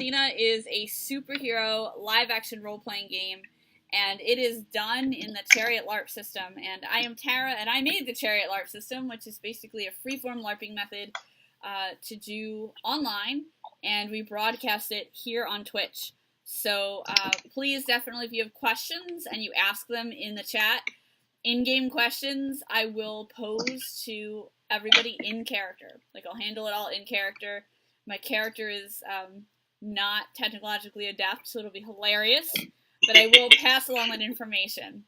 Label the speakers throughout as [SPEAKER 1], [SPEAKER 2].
[SPEAKER 1] Athena is a superhero live-action role-playing game, and it is done in the Chariot LARP system. And I am Tara, and I made the Chariot LARP system, which is basically a free-form LARPing method to do online, and we broadcast it here on Twitch. So please, definitely, if you have questions and you ask them in the chat, in-game questions, I will pose to everybody in character. Like, I'll handle it all in character. My character is not technologically adept, so it'll be hilarious, but I will pass along that information.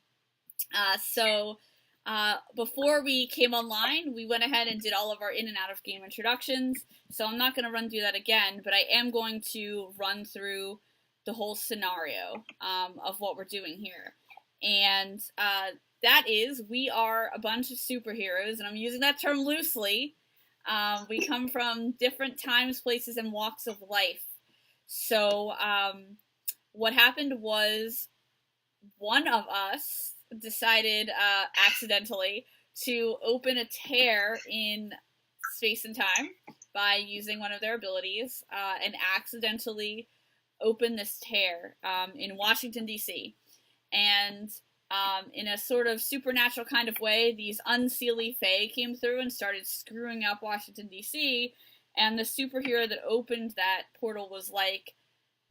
[SPEAKER 1] Before we came online, we went ahead and did all of our in and out of game introductions, so I'm not going to run through that again, but I am going to run through the whole scenario of what we're doing here. And that is, we are a bunch of superheroes, and I'm using that term loosely. We come from different times, places, and walks of life. So what happened was one of us decided accidentally to open a tear in space and time by using one of their abilities and accidentally open this tear in Washington, D.C. And in a sort of supernatural kind of way, these unseelie fae came through and started screwing up Washington, D.C., and the superhero that opened that portal was like,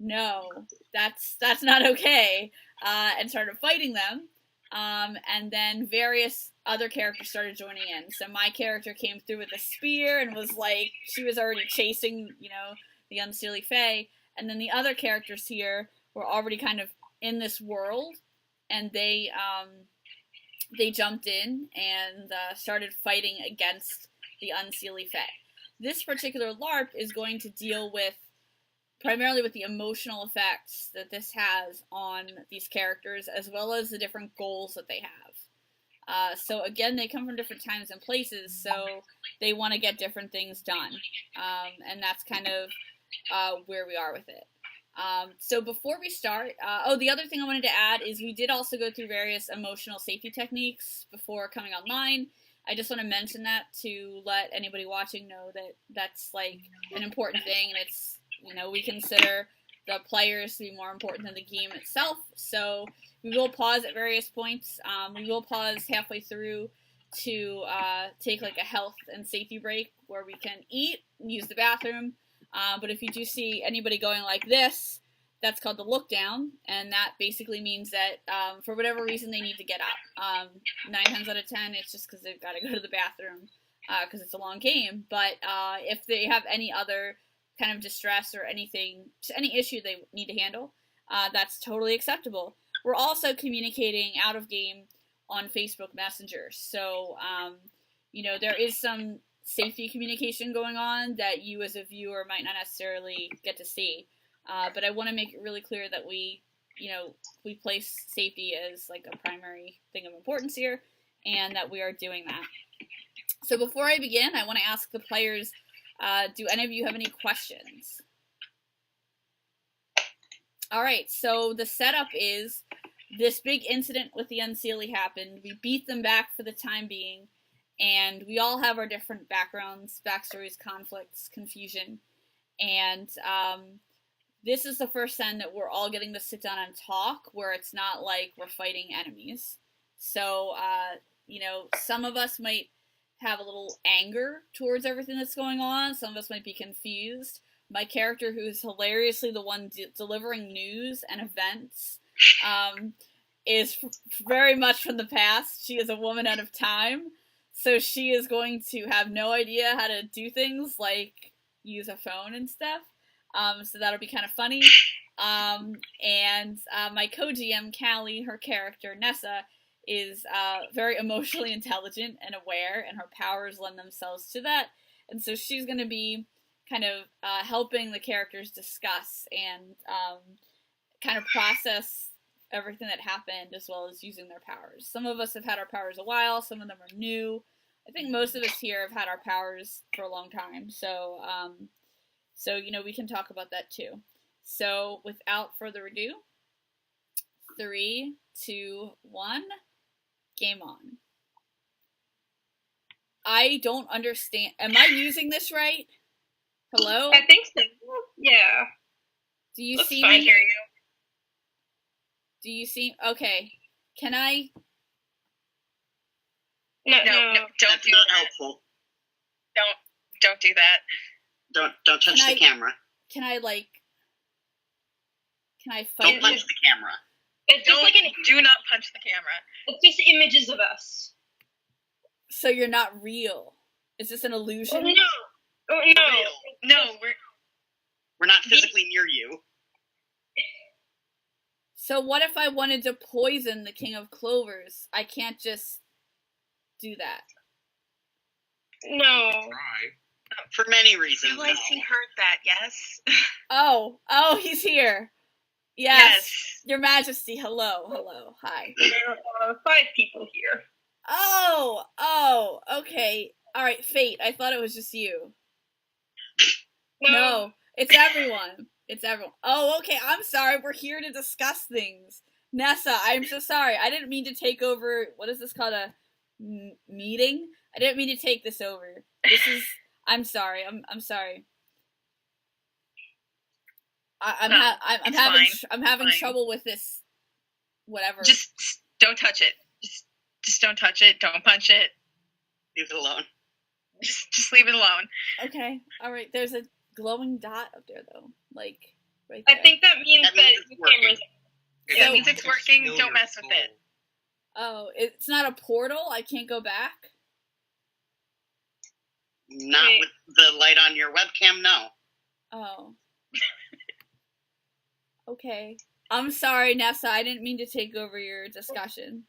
[SPEAKER 1] no, that's not okay, and started fighting them. And then various other characters started joining in. So my character came through with a spear and was like, she was already chasing, the unseelie fae. And then the other characters here were already kind of in this world, and they jumped in and started fighting against the unseelie fae. This particular LARP is going to deal with primarily with the emotional effects that this has on these characters, as well as the different goals that they have. So again, they come from different times and places, so they want to get different things done. And that's kind of where we are with it. So before we start, the other thing I wanted to add is we did also go through various emotional safety techniques before coming online. I just want to mention that to let anybody watching know that that's like an important thing, and it's, we consider the players to be more important than the game itself. So we will pause at various points. We will pause halfway through to take like a health and safety break where we can eat and use the bathroom. But if you do see anybody going like this, that's called the look down, and that basically means that for whatever reason they need to get up. 9 times out of 10, it's just because they've got to go to the bathroom because it's a long game. But if they have any other kind of distress or anything, just any issue they need to handle, that's totally acceptable. We're also communicating out of game on Facebook Messenger, so there is some safety communication going on that you as a viewer might not necessarily get to see. But I want to make it really clear that we place safety as like a primary thing of importance here, and that we are doing that. So before I begin, I want to ask the players, do any of you have any questions? All right, so the setup is this big incident with the unseelie happened. We beat them back for the time being, and we all have our different backgrounds, backstories, conflicts, confusion, and this is the first time that we're all getting to sit down and talk, where it's not like we're fighting enemies. So, some of us might have a little anger towards everything that's going on. Some of us might be confused. My character, who is hilariously the one delivering news and events, is very much from the past. She is a woman out of time. So she is going to have no idea how to do things like use a phone and stuff. So that'll be kind of funny. And my co-GM, Callie, her character, Nessa, is very emotionally intelligent and aware, and her powers lend themselves to that. And so she's going to be kind of helping the characters discuss and kind of process everything that happened, as well as using their powers. Some of us have had our powers a while, some of them are new. I think most of us here have had our powers for a long time, so we can talk about that too. So without further ado, 3, 2, 1, game on. I don't understand. Am I using this right? Hello?
[SPEAKER 2] I think so. Yeah.
[SPEAKER 1] Do you
[SPEAKER 2] Looks
[SPEAKER 1] see
[SPEAKER 2] fine.
[SPEAKER 1] me?
[SPEAKER 2] Hear you.
[SPEAKER 1] Do you see? Okay. Can I?
[SPEAKER 2] No, don't
[SPEAKER 3] That's
[SPEAKER 2] do
[SPEAKER 3] not
[SPEAKER 2] that.
[SPEAKER 3] helpful.
[SPEAKER 2] Don't do that.
[SPEAKER 3] Don't touch the camera.
[SPEAKER 1] Can I like? Can I fight?
[SPEAKER 3] Don't punch the camera.
[SPEAKER 2] It's just do not punch the camera. It's just images of us.
[SPEAKER 1] So you're not real. Is this an illusion?
[SPEAKER 2] No,
[SPEAKER 3] we're not physically near you.
[SPEAKER 1] So what if I wanted to poison the King of Clovers? I can't just do that.
[SPEAKER 2] No.
[SPEAKER 3] For many reasons.
[SPEAKER 2] Realize he heard that, yes?
[SPEAKER 1] Oh, he's here. Yes. Your Majesty, hello, hi.
[SPEAKER 2] There are 5 people here.
[SPEAKER 1] Oh, okay. Alright, Fate, I thought it was just you. No, it's everyone. It's everyone. Oh, okay, I'm sorry, we're here to discuss things. Nessa, I'm so sorry. I didn't mean to take over, what is this called, a meeting? I didn't mean to take this over. I'm sorry, I'm sorry. I'm having trouble with this. Whatever.
[SPEAKER 2] Just don't touch it. Just don't touch it. Don't punch it.
[SPEAKER 3] Leave it alone.
[SPEAKER 2] Just leave it alone.
[SPEAKER 1] Okay. All right. There's a glowing dot up there, though. Like right there.
[SPEAKER 2] I think that means that the camera's.
[SPEAKER 1] Yeah,
[SPEAKER 2] it means it's working. Don't mess with it.
[SPEAKER 1] Oh, it's not a portal. I can't go back.
[SPEAKER 3] Not with the light on your webcam. No.
[SPEAKER 1] Oh. Okay. I'm sorry, Nessa. I didn't mean to take over your discussion.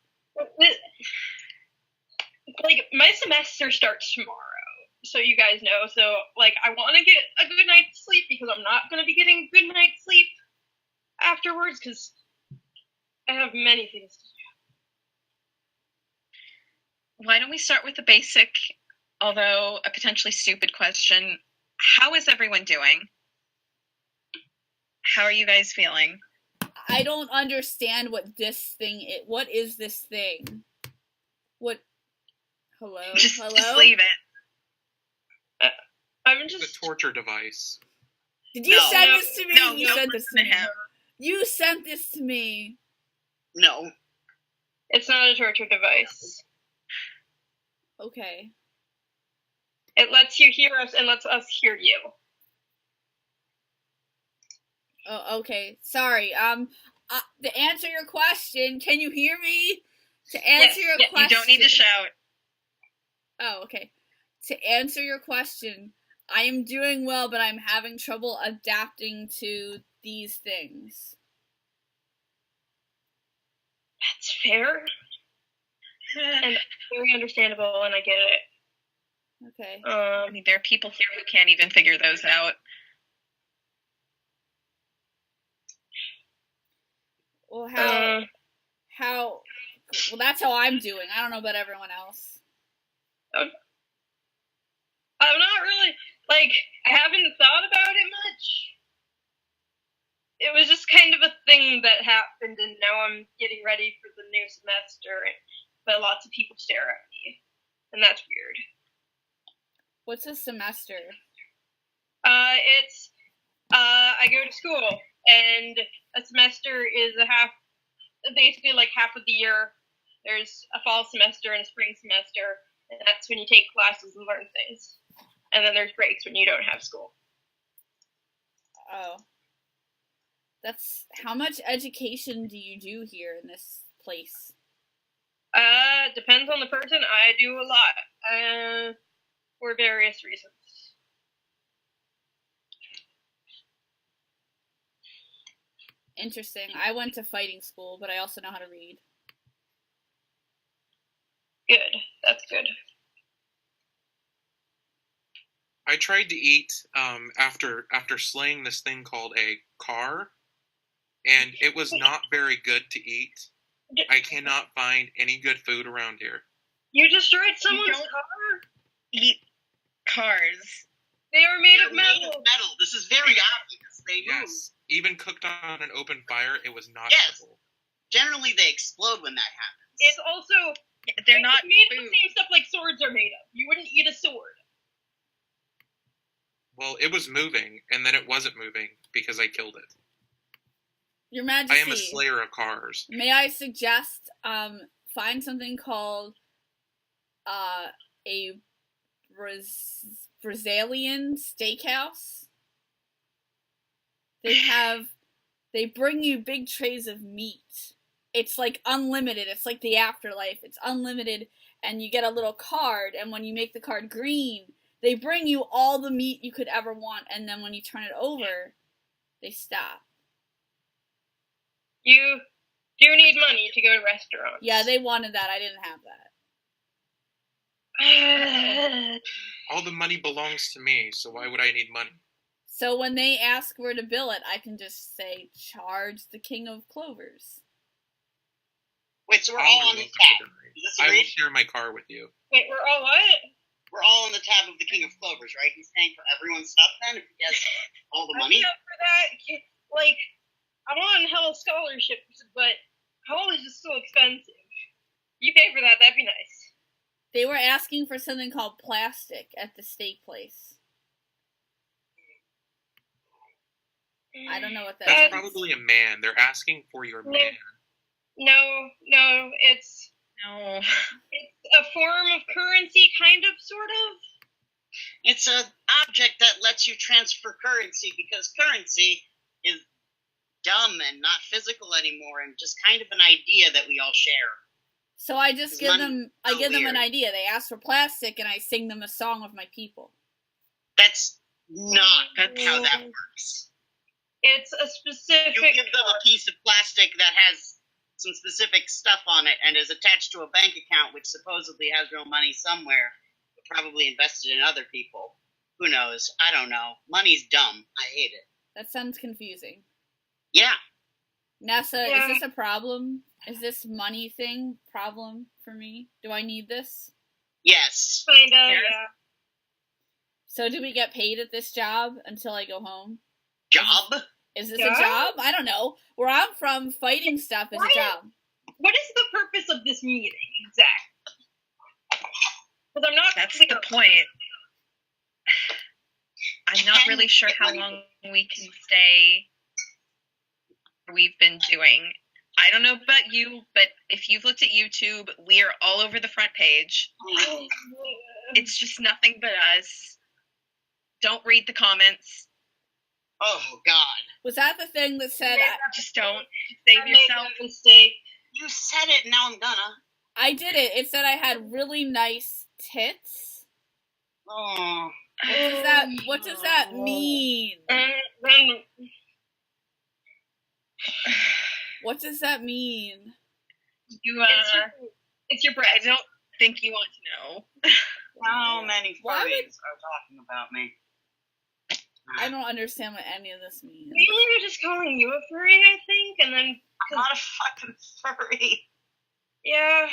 [SPEAKER 2] Like, my semester starts tomorrow, so you guys know. So, like, I want to get a good night's sleep because I'm not going to be getting good night's sleep afterwards because I have many things to do. Why don't we start with the basic, although a potentially stupid question? How is everyone doing? How are you guys feeling?
[SPEAKER 1] I don't understand what this thing is. What is this thing? What? Hello?
[SPEAKER 2] Just leave it. I'm just...
[SPEAKER 4] The torture device.
[SPEAKER 1] Did you send this to me?
[SPEAKER 2] No,
[SPEAKER 1] you sent this to me. You sent this to me.
[SPEAKER 3] No.
[SPEAKER 2] It's not a torture device.
[SPEAKER 1] Okay.
[SPEAKER 2] It lets you hear us and lets us hear you.
[SPEAKER 1] Oh, okay. Sorry. To answer your question, can you hear me? To answer your question.
[SPEAKER 2] You don't need to shout.
[SPEAKER 1] Oh, okay. To answer your question, I am doing well, but I'm having trouble adapting to these things.
[SPEAKER 2] That's fair. And very understandable, and I get it.
[SPEAKER 1] Okay.
[SPEAKER 2] I mean, there are people here who can't even figure those out.
[SPEAKER 1] Well, well, that's how I'm doing. I don't know about everyone else.
[SPEAKER 2] I'm not really, like, I haven't thought about it much. It was just kind of a thing that happened, and now I'm getting ready for the new semester, but lots of people stare at me, and that's weird.
[SPEAKER 1] What's a semester?
[SPEAKER 2] I go to school, and a semester is basically like half of the year. There's a fall semester and a spring semester, and that's when you take classes and learn things. And then there's breaks when you don't have school.
[SPEAKER 1] Oh. How much education do you do here in this place?
[SPEAKER 2] Depends on the person. I do a lot. For various reasons.
[SPEAKER 1] Interesting. I went to fighting school, but I also know how to read.
[SPEAKER 2] Good. That's good.
[SPEAKER 4] I tried to eat after slaying this thing called a car, and it was not very good to eat. I cannot find any good food around here.
[SPEAKER 2] You destroyed someone's car? Eat cars. They are made of metal.
[SPEAKER 3] This is very obvious. They move.
[SPEAKER 4] Yes. Even cooked on an open fire, it was not edible.
[SPEAKER 3] Generally, they explode when that happens.
[SPEAKER 2] It's also... They're not made of the same stuff like swords are made of. You wouldn't eat a sword.
[SPEAKER 4] Well, it was moving, and then it wasn't moving because I killed it.
[SPEAKER 1] Your
[SPEAKER 4] I
[SPEAKER 1] Majesty.
[SPEAKER 4] am a slayer of cars.
[SPEAKER 1] May I suggest find something called a Brazilian steakhouse? They bring you big trays of meat. It's like unlimited. It's like the afterlife. It's unlimited, and you get a little card, and when you make the card green, they bring you all the meat you could ever want, and then when you turn it over, they stop.
[SPEAKER 2] You do need money to go to restaurants.
[SPEAKER 1] Yeah, they wanted that. I didn't have that.
[SPEAKER 4] All the money belongs to me, so why would I need money?
[SPEAKER 1] So when they ask where to bill it, I can just say, charge the King of Clovers.
[SPEAKER 3] Wait, so we're
[SPEAKER 4] I'll
[SPEAKER 3] all on the
[SPEAKER 4] remove
[SPEAKER 3] tab.
[SPEAKER 4] it.
[SPEAKER 3] Is this
[SPEAKER 4] I will
[SPEAKER 3] agreed?
[SPEAKER 4] share my car with you.
[SPEAKER 2] Wait, we're all what?
[SPEAKER 3] We're all on the tab of the King of Clovers, right? He's paying for everyone's stuff then if he has all the money?
[SPEAKER 2] I'm up for that. Like, I'm on hell scholarships, but college is so expensive. You pay for that, that'd be nice.
[SPEAKER 1] They were asking for something called plastic at the steak place. I don't know what that
[SPEAKER 4] That's
[SPEAKER 1] is.
[SPEAKER 4] probably a man. They're asking for your man.
[SPEAKER 2] No, it's a form of currency, kind of, sort of.
[SPEAKER 3] It's an object that lets you transfer currency because currency is dumb and not physical anymore and just kind of an idea that we all share.
[SPEAKER 1] So I just give them an
[SPEAKER 3] weird.
[SPEAKER 1] idea. They ask for plastic and I sing them a song of my people.
[SPEAKER 3] That's not how that works.
[SPEAKER 2] It's a specific...
[SPEAKER 3] You give them a piece of plastic that has some specific stuff on it and is attached to a bank account which supposedly has real money somewhere, but probably invested in other people. Who knows? I don't know. Money's dumb. I hate it.
[SPEAKER 1] That sounds confusing.
[SPEAKER 3] Yeah.
[SPEAKER 1] NASA,
[SPEAKER 2] Yeah.
[SPEAKER 1] is this a problem? Is this money thing problem for me? Do I need this?
[SPEAKER 3] Yes.
[SPEAKER 2] Kinda,
[SPEAKER 5] Yes.
[SPEAKER 2] yeah.
[SPEAKER 1] So do we get paid at this job until I go home?
[SPEAKER 3] Job?
[SPEAKER 1] Is this
[SPEAKER 2] Yeah?
[SPEAKER 1] a job? I don't know. Where I'm from, fighting stuff is a job.
[SPEAKER 2] What is the purpose of this meeting, exactly? Because I'm not
[SPEAKER 5] That's
[SPEAKER 2] clear.
[SPEAKER 5] the point. I'm not really sure how long we can stay. We've been doing. I don't know about you, but if you've looked at YouTube, we are all over the front page. It's just nothing but us. Don't read the comments.
[SPEAKER 3] Oh, God.
[SPEAKER 1] Was that the thing that said
[SPEAKER 5] Just don't.
[SPEAKER 2] I
[SPEAKER 5] Save
[SPEAKER 2] made
[SPEAKER 5] yourself.
[SPEAKER 2] that mistake.
[SPEAKER 3] You said it, now I'm gonna.
[SPEAKER 1] I did it? It said I had really nice tits.
[SPEAKER 3] Oh.
[SPEAKER 1] What does that mean? What does that mean?
[SPEAKER 5] You,
[SPEAKER 2] It's your breath.
[SPEAKER 5] I don't think you want to know.
[SPEAKER 3] How many
[SPEAKER 1] Why would-
[SPEAKER 3] furries are talking about me?
[SPEAKER 1] I don't understand what any of this means.
[SPEAKER 2] Mainly they're just calling you a furry, I think, and then
[SPEAKER 3] I'm not a fucking furry.
[SPEAKER 2] yeah.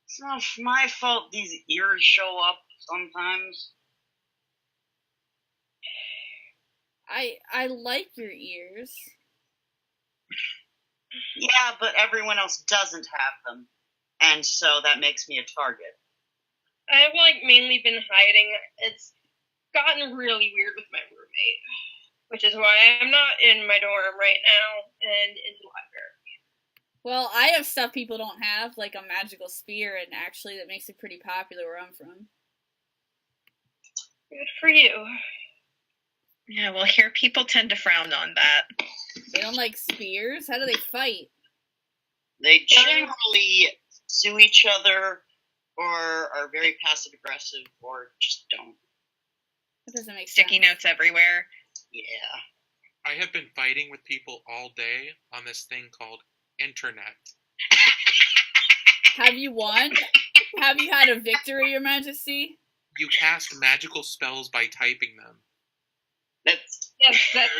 [SPEAKER 3] It's not my fault these ears show up sometimes.
[SPEAKER 1] I like your ears.
[SPEAKER 3] Yeah, but everyone else doesn't have them. And so that makes me a target.
[SPEAKER 2] I've mainly been hiding. It's gotten really weird with my roommate, which is why I'm not in my dorm right now and in the library.
[SPEAKER 1] Well, I have stuff people don't have, like a magical spear, and actually that makes it pretty popular where I'm from.
[SPEAKER 2] Good for you.
[SPEAKER 5] Yeah, well, here people tend to frown on that.
[SPEAKER 1] They don't like spears? How do they fight?
[SPEAKER 3] They generally sue each other or are very passive aggressive or just don't.
[SPEAKER 1] That doesn't make
[SPEAKER 5] Sticky
[SPEAKER 1] sense.
[SPEAKER 5] notes everywhere.
[SPEAKER 3] Yeah.
[SPEAKER 4] I have been fighting with people all day on this thing called internet.
[SPEAKER 1] Have you won? Have you had a victory, Your Majesty?
[SPEAKER 4] You cast magical spells by typing them.
[SPEAKER 3] That's
[SPEAKER 2] Yes, that's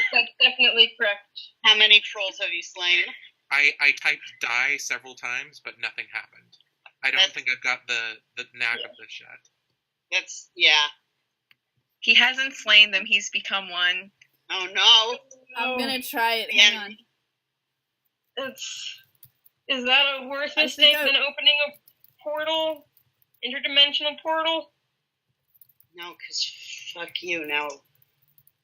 [SPEAKER 2] definitely correct.
[SPEAKER 3] how many trolls have you slain?
[SPEAKER 4] I typed die several times, but nothing happened. I don't think I've got the knack of this yet.
[SPEAKER 3] That's yeah.
[SPEAKER 5] He hasn't slain them, he's become one.
[SPEAKER 3] Oh no.
[SPEAKER 1] I'm gonna try it. Hang on.
[SPEAKER 2] Is that a worse
[SPEAKER 1] I
[SPEAKER 2] mistake
[SPEAKER 1] think
[SPEAKER 2] than opening a portal? Interdimensional portal?
[SPEAKER 3] No, 'cause fuck you. Now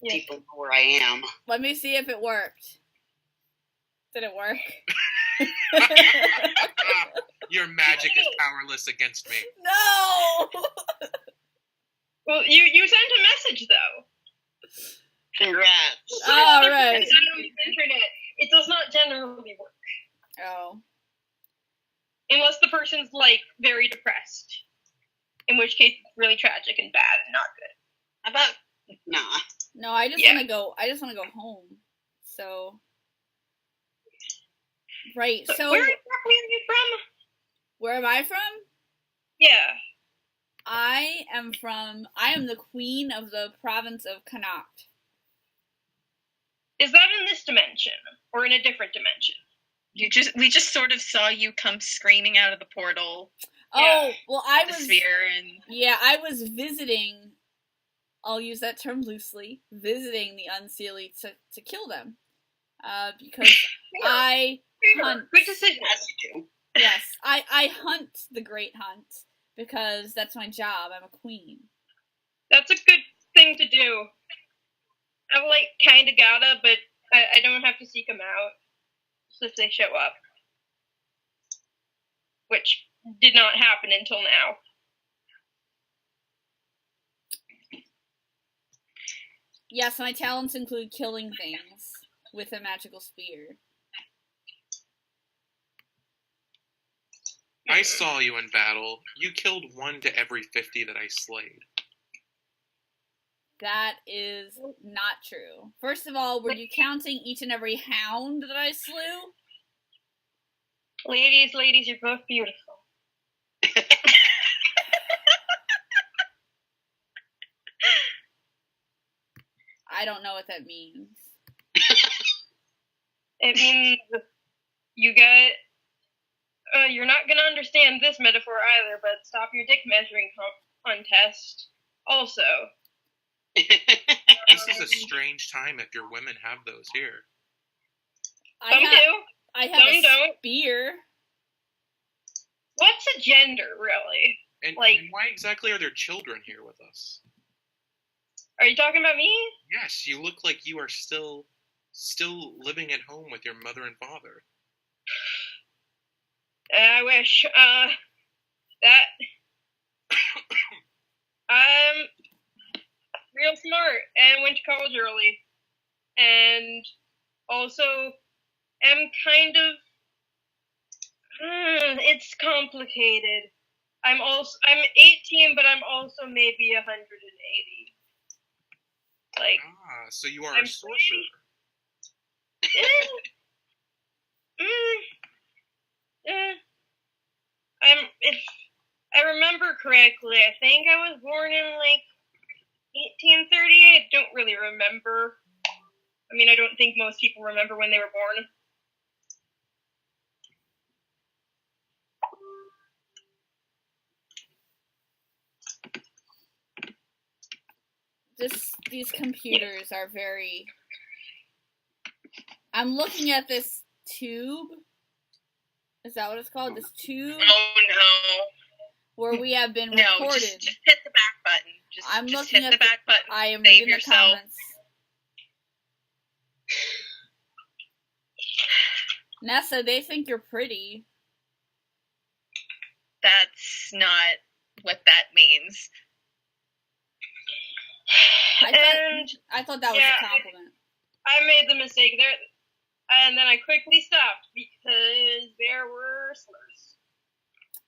[SPEAKER 2] Yes.
[SPEAKER 3] people know where I am.
[SPEAKER 1] Let me see if it worked. Did it work?
[SPEAKER 4] Your magic is powerless against me.
[SPEAKER 1] No!
[SPEAKER 2] Well, you sent a message though.
[SPEAKER 3] Congrats.
[SPEAKER 1] All right.
[SPEAKER 2] It's on the internet. It does not generally work
[SPEAKER 1] Oh.
[SPEAKER 2] unless the person's like very depressed, in which case it's really tragic and bad and not good.
[SPEAKER 3] How about nah?
[SPEAKER 1] No, I just
[SPEAKER 2] Yeah.
[SPEAKER 1] want to go. I just want to go home. So. Right. So.
[SPEAKER 2] Where exactly are you from?
[SPEAKER 1] Where am I from?
[SPEAKER 2] Yeah.
[SPEAKER 1] I am the queen of the province of Connacht.
[SPEAKER 2] Is that in this dimension or in a different dimension?
[SPEAKER 5] We just sort of saw you come screaming out of the portal,
[SPEAKER 1] Oh, well,
[SPEAKER 5] the sphere, and
[SPEAKER 1] I was visiting, I'll use that term loosely, visiting the Unseelie to kill them. Because I hunt.
[SPEAKER 2] Good decision.
[SPEAKER 3] As you do.
[SPEAKER 1] Yes, I hunt the Great Hunt because that's my job. I'm a queen.
[SPEAKER 2] That's a good thing to do. I'm like kinda gotta, but I don't have to seek them out if they show up. Which did not happen until now.
[SPEAKER 1] Yes, my talents include killing things with a magical spear.
[SPEAKER 4] I saw you in battle. You killed 1 to every 50 that I slayed.
[SPEAKER 1] That is not true. First of all, were you counting each and every hound that I slew?
[SPEAKER 2] Ladies, you're both beautiful.
[SPEAKER 1] I don't know what that means.
[SPEAKER 2] It means you get. You're not gonna understand this metaphor either, but stop your dick measuring contest. Also,
[SPEAKER 4] This is a strange time if your women have those here.
[SPEAKER 2] some do.
[SPEAKER 1] I have
[SPEAKER 2] Some
[SPEAKER 1] a
[SPEAKER 2] don't.
[SPEAKER 1] spear.
[SPEAKER 2] What's a gender, really?
[SPEAKER 4] And
[SPEAKER 2] Like-
[SPEAKER 4] why exactly are there children here with us?
[SPEAKER 2] Are you talking about me?
[SPEAKER 4] Yes, you look like you are still living at home with your mother and father.
[SPEAKER 2] I wish. That. I'm real smart and went to college early, and also am kind of. It's complicated. I'm 18, but I'm also maybe 180. Like,
[SPEAKER 4] So you are
[SPEAKER 2] I'm
[SPEAKER 4] a sorcerer.
[SPEAKER 2] If I remember correctly, I think I was born in like 1838. I don't really remember. I mean, I don't think most people remember when they were born.
[SPEAKER 1] These computers are very... I'm looking at this tube. Is that what it's called? This tube
[SPEAKER 5] oh no,
[SPEAKER 1] where we have been
[SPEAKER 5] no,
[SPEAKER 1] recorded.
[SPEAKER 5] just hit the back button.
[SPEAKER 1] I'm
[SPEAKER 5] Just
[SPEAKER 1] looking
[SPEAKER 5] hit
[SPEAKER 1] at
[SPEAKER 5] the back button.
[SPEAKER 1] I am
[SPEAKER 5] Save
[SPEAKER 1] reading
[SPEAKER 5] yourself.
[SPEAKER 1] the comments. Nessa, they think you're pretty.
[SPEAKER 5] That's not what that means.
[SPEAKER 1] I thought that was
[SPEAKER 2] yeah,
[SPEAKER 1] a compliment.
[SPEAKER 2] I made the mistake there, and then I quickly stopped because there were slurs.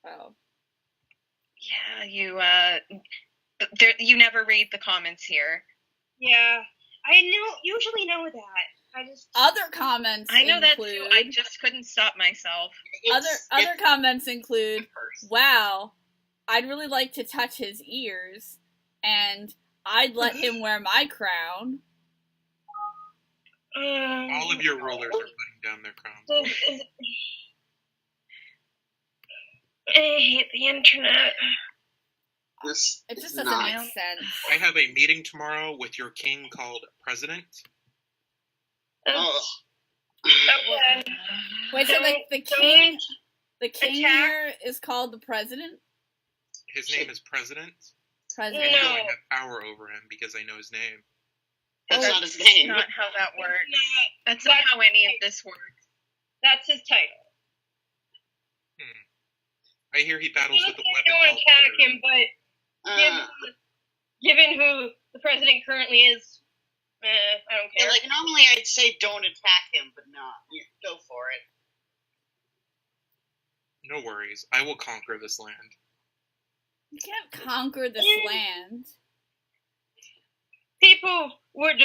[SPEAKER 1] Oh.
[SPEAKER 5] Yeah, you never read the comments here.
[SPEAKER 2] Yeah, I usually know that. I just
[SPEAKER 1] Other comments
[SPEAKER 5] I know that
[SPEAKER 1] include...
[SPEAKER 5] too. I just couldn't stop myself.
[SPEAKER 1] Other comments include, wow, I'd really like to touch his ears, and I'd let him wear my crown.
[SPEAKER 4] All of your rulers are putting down their crowns.
[SPEAKER 2] I hate the internet.
[SPEAKER 3] This
[SPEAKER 1] It
[SPEAKER 3] is
[SPEAKER 1] just doesn't
[SPEAKER 3] not.
[SPEAKER 1] make sense.
[SPEAKER 4] I have a meeting tomorrow with your king called President.
[SPEAKER 3] Oh,
[SPEAKER 2] Okay.
[SPEAKER 1] Wait, so the king
[SPEAKER 2] Attack.
[SPEAKER 1] here is called the president?
[SPEAKER 4] His name is President.
[SPEAKER 1] President.
[SPEAKER 4] And
[SPEAKER 2] No.
[SPEAKER 4] I have power over him because I know his name.
[SPEAKER 3] That's not his name.
[SPEAKER 5] Not how that works. That's not
[SPEAKER 2] That's
[SPEAKER 5] how any of this works.
[SPEAKER 2] That's his title.
[SPEAKER 4] I hear he battles with a weapon
[SPEAKER 2] Don't
[SPEAKER 4] called
[SPEAKER 2] attack
[SPEAKER 4] Fire.
[SPEAKER 2] him, but given who the president currently is, I don't
[SPEAKER 3] Yeah,
[SPEAKER 2] care.
[SPEAKER 3] like, normally I'd say don't attack him, but no. Yeah, go for it.
[SPEAKER 4] No worries. I will conquer this land.
[SPEAKER 1] You can't conquer this land.
[SPEAKER 2] People would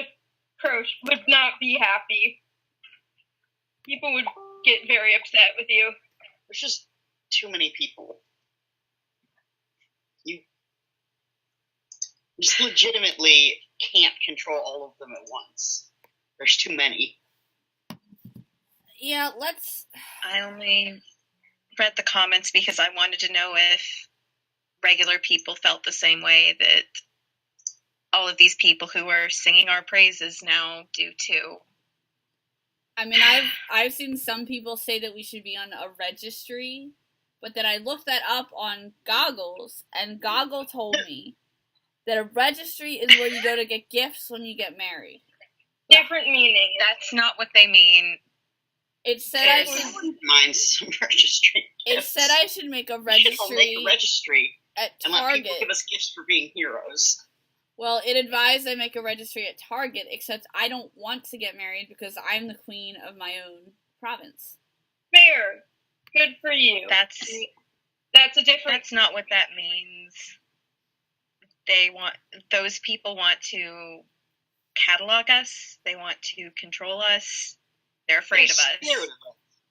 [SPEAKER 2] not be happy. People would get very upset with you.
[SPEAKER 3] There's just too many people. You just legitimately can't control all of them at once. There's too many.
[SPEAKER 1] Yeah, let's...
[SPEAKER 5] I only read the comments because I wanted to know if regular people felt the same way that all of these people who are singing our praises now do too.
[SPEAKER 1] I mean, I've seen some people say that we should be on a registry, but then I looked that up on Goggles, and Goggle told me that a registry is where you go to get gifts when you get married.
[SPEAKER 2] Different meaning.
[SPEAKER 5] That's not what they mean.
[SPEAKER 1] It said
[SPEAKER 3] I
[SPEAKER 1] I should.
[SPEAKER 3] wouldn't mind some registry.
[SPEAKER 1] It
[SPEAKER 3] gifts.
[SPEAKER 1] said I should make a
[SPEAKER 3] We should all make
[SPEAKER 1] registry
[SPEAKER 3] a registry
[SPEAKER 1] at
[SPEAKER 3] and let people
[SPEAKER 1] Target.
[SPEAKER 3] give us gifts for being heroes.
[SPEAKER 1] Well, it advised I make a registry at Target, except I don't want to get married because I'm the queen of my own province.
[SPEAKER 2] Fair. Good for you.
[SPEAKER 5] That's
[SPEAKER 2] a different.
[SPEAKER 5] That's not what that means. Those people want to catalog us. They want to control us. They're afraid of us.
[SPEAKER 3] Scared of us,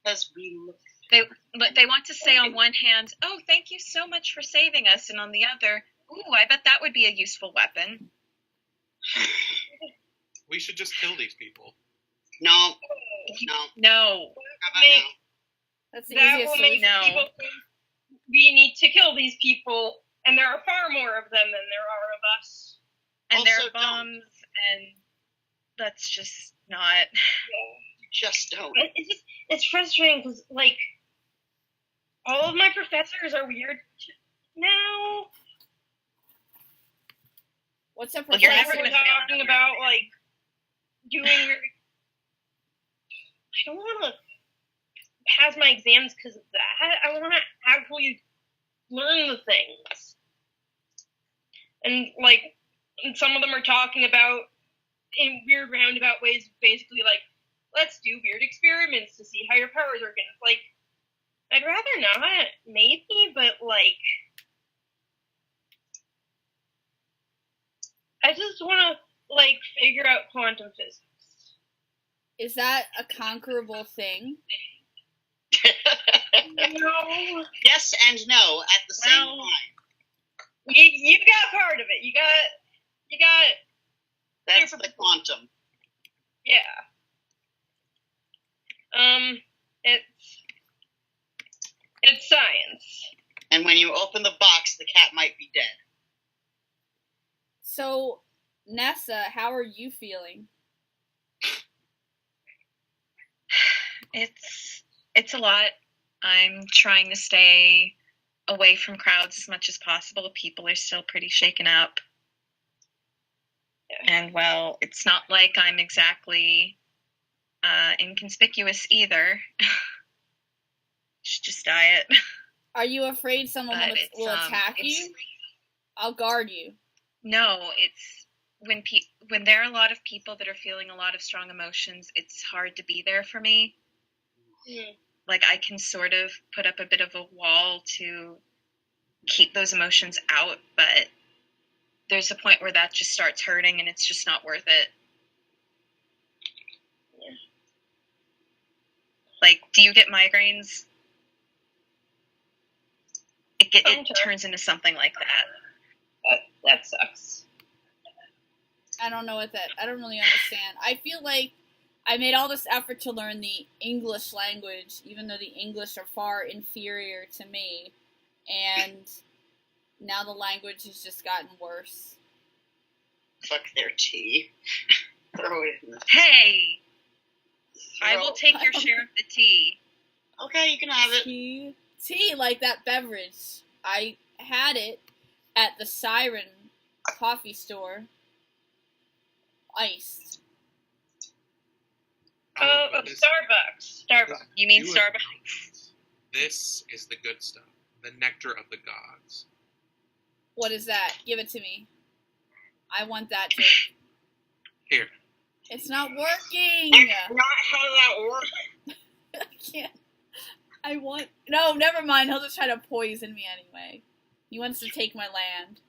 [SPEAKER 3] because we look.
[SPEAKER 5] They want to say on one hand, "Oh, thank you so much for saving us," and on the other, "Ooh, I bet that would be a useful weapon."
[SPEAKER 4] We should just kill these people.
[SPEAKER 3] No.
[SPEAKER 5] No.
[SPEAKER 3] How about no?
[SPEAKER 1] That's the
[SPEAKER 2] That
[SPEAKER 1] easiest
[SPEAKER 2] will make
[SPEAKER 1] solution.
[SPEAKER 2] people think we need to kill these people, and there are far more of them than there are of us.
[SPEAKER 5] And there
[SPEAKER 3] Also
[SPEAKER 5] are bombs, and that's just not.
[SPEAKER 3] You just don't.
[SPEAKER 2] It's frustrating because, like, all of my professors are weird now.
[SPEAKER 1] What's up,
[SPEAKER 5] Well, you're never
[SPEAKER 1] Professor?
[SPEAKER 2] We're
[SPEAKER 5] gonna fail
[SPEAKER 2] talking
[SPEAKER 5] another
[SPEAKER 2] about,
[SPEAKER 5] thing.
[SPEAKER 2] like, doing. I don't want to pass my exams because of that. I want to actually learn the things. And, like, and some of them are talking about, in weird roundabout ways, basically, like, let's do weird experiments to see how your powers are going. Like, I'd rather not, maybe, but, like, I just want to, like, figure out quantum physics.
[SPEAKER 1] Is that a conquerable thing?
[SPEAKER 2] No.
[SPEAKER 3] Yes and no at the same
[SPEAKER 2] Well,
[SPEAKER 3] time.
[SPEAKER 2] You got part of it. You got
[SPEAKER 3] That's
[SPEAKER 2] super-
[SPEAKER 3] the quantum.
[SPEAKER 2] yeah. It's science.
[SPEAKER 3] And when you open the box, the cat might be dead.
[SPEAKER 1] So, Nessa, how are you feeling?
[SPEAKER 5] It's a lot. I'm trying to stay away from crowds as much as possible. People are still pretty shaken up. And, well, it's not like I'm exactly inconspicuous either. Should just diet.
[SPEAKER 1] Are you afraid someone
[SPEAKER 5] But
[SPEAKER 1] will attack you? I'll guard you.
[SPEAKER 5] No, it's when there are a lot of people that are feeling a lot of strong emotions, it's hard to be there for me. Like, I can sort of put up a bit of a wall to keep those emotions out, but there's a point where that just starts hurting and it's just not worth it.
[SPEAKER 2] Yeah.
[SPEAKER 5] Like, do you get migraines? It
[SPEAKER 2] Sometimes.
[SPEAKER 5] turns into something like that.
[SPEAKER 2] That sucks.
[SPEAKER 1] I don't know I don't really understand. I feel like I made all this effort to learn the English language, even though the English are far inferior to me, and now the language has just gotten worse.
[SPEAKER 3] Fuck their tea. Throw it in the...
[SPEAKER 5] Hey! I will take your share of the tea.
[SPEAKER 3] Okay, you can have it.
[SPEAKER 1] Tea, like that beverage. I had it at the Siren coffee store. Iced.
[SPEAKER 2] Starbucks.
[SPEAKER 5] You mean
[SPEAKER 4] You
[SPEAKER 5] Starbucks?
[SPEAKER 4] This is the good stuff. The nectar of the gods.
[SPEAKER 1] What is that? Give it to me. I want that too.
[SPEAKER 4] Here.
[SPEAKER 1] It's not working!
[SPEAKER 3] That's not how that works.
[SPEAKER 1] I can't. I want... No, never mind. He'll just try to poison me anyway. He wants to take my land.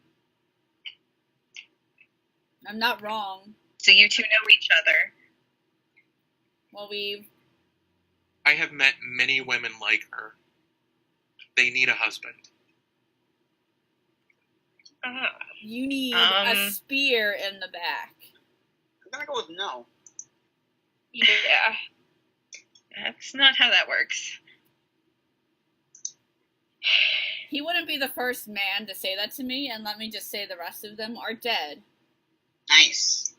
[SPEAKER 1] I'm not wrong.
[SPEAKER 5] So you two know each other.
[SPEAKER 1] Well, we've...
[SPEAKER 4] I have met many women like her. They need a husband.
[SPEAKER 1] You need a spear in the back.
[SPEAKER 3] I'm gonna go with no.
[SPEAKER 2] Yeah.
[SPEAKER 5] That's not how that works.
[SPEAKER 1] He wouldn't be the first man to say that to me, and let me just say the rest of them are dead.
[SPEAKER 3] Nice.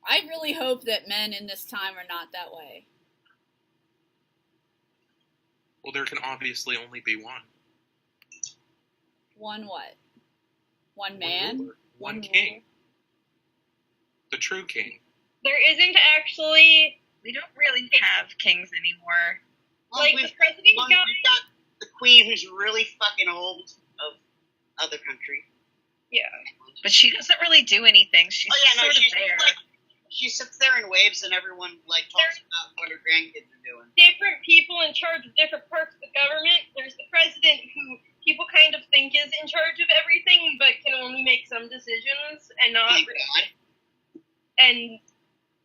[SPEAKER 1] I really hope that men in this time are not that way.
[SPEAKER 4] Well, there can obviously only be one.
[SPEAKER 1] One what? One man?
[SPEAKER 4] ruler, one
[SPEAKER 1] One
[SPEAKER 4] king.
[SPEAKER 1] ruler?
[SPEAKER 4] The true king.
[SPEAKER 2] There isn't actually,
[SPEAKER 5] We don't really have kings anymore.
[SPEAKER 3] Well,
[SPEAKER 2] like,
[SPEAKER 3] we've
[SPEAKER 2] the president
[SPEAKER 3] we've
[SPEAKER 2] got...
[SPEAKER 3] got the queen who's really fucking old of other country.
[SPEAKER 2] Yeah.
[SPEAKER 5] But she doesn't really do anything. She's
[SPEAKER 3] Oh
[SPEAKER 5] just
[SPEAKER 3] yeah, no,
[SPEAKER 5] sort of
[SPEAKER 3] she's
[SPEAKER 5] there.
[SPEAKER 3] like, she sits there and waves, and everyone like talks about what her grandkids are doing.
[SPEAKER 2] Different people in charge of different parts of the government. There's the president, who people kind of think is in charge of everything, but can only make some decisions and not
[SPEAKER 3] Thank God.
[SPEAKER 2] and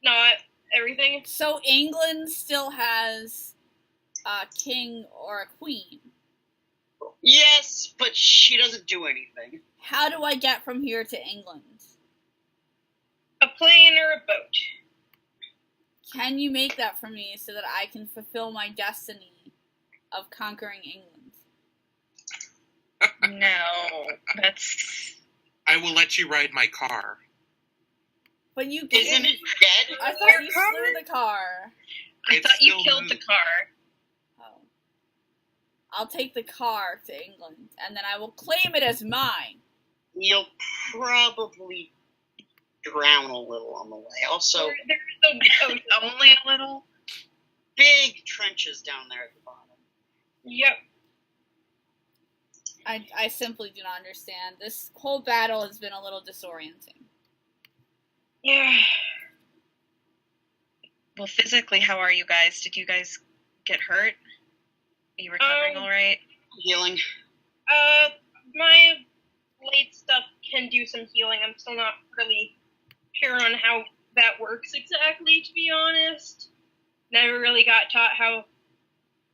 [SPEAKER 2] not everything.
[SPEAKER 1] So England still has a king or a queen.
[SPEAKER 3] Yes, but she doesn't do anything.
[SPEAKER 1] How do I get from here to England?
[SPEAKER 2] A plane or a boat.
[SPEAKER 1] Can you make that for me so that I can fulfill my destiny of conquering England?
[SPEAKER 5] No, that's...
[SPEAKER 4] I will let you ride my car.
[SPEAKER 1] But you
[SPEAKER 3] Isn't
[SPEAKER 1] can't.
[SPEAKER 3] it dead?
[SPEAKER 1] I thought you slew the car.
[SPEAKER 5] I
[SPEAKER 4] It's
[SPEAKER 5] thought you
[SPEAKER 4] still
[SPEAKER 5] killed the
[SPEAKER 4] moved.
[SPEAKER 5] car.
[SPEAKER 1] Oh. I'll take the car to England, and then I will claim it as mine.
[SPEAKER 3] You'll probably drown a little on the way. Also,
[SPEAKER 2] There's
[SPEAKER 5] Only a little?
[SPEAKER 3] big trenches down there at the bottom.
[SPEAKER 2] Yep.
[SPEAKER 1] I simply do not understand. This whole battle has been a little disorienting.
[SPEAKER 2] Yeah.
[SPEAKER 5] Well, physically, how are you guys? Did you guys get hurt? Are you recovering all right?
[SPEAKER 3] Healing.
[SPEAKER 2] My blade stuff can do some healing. I'm still not really sure on how that works exactly, to be honest. Never really got taught how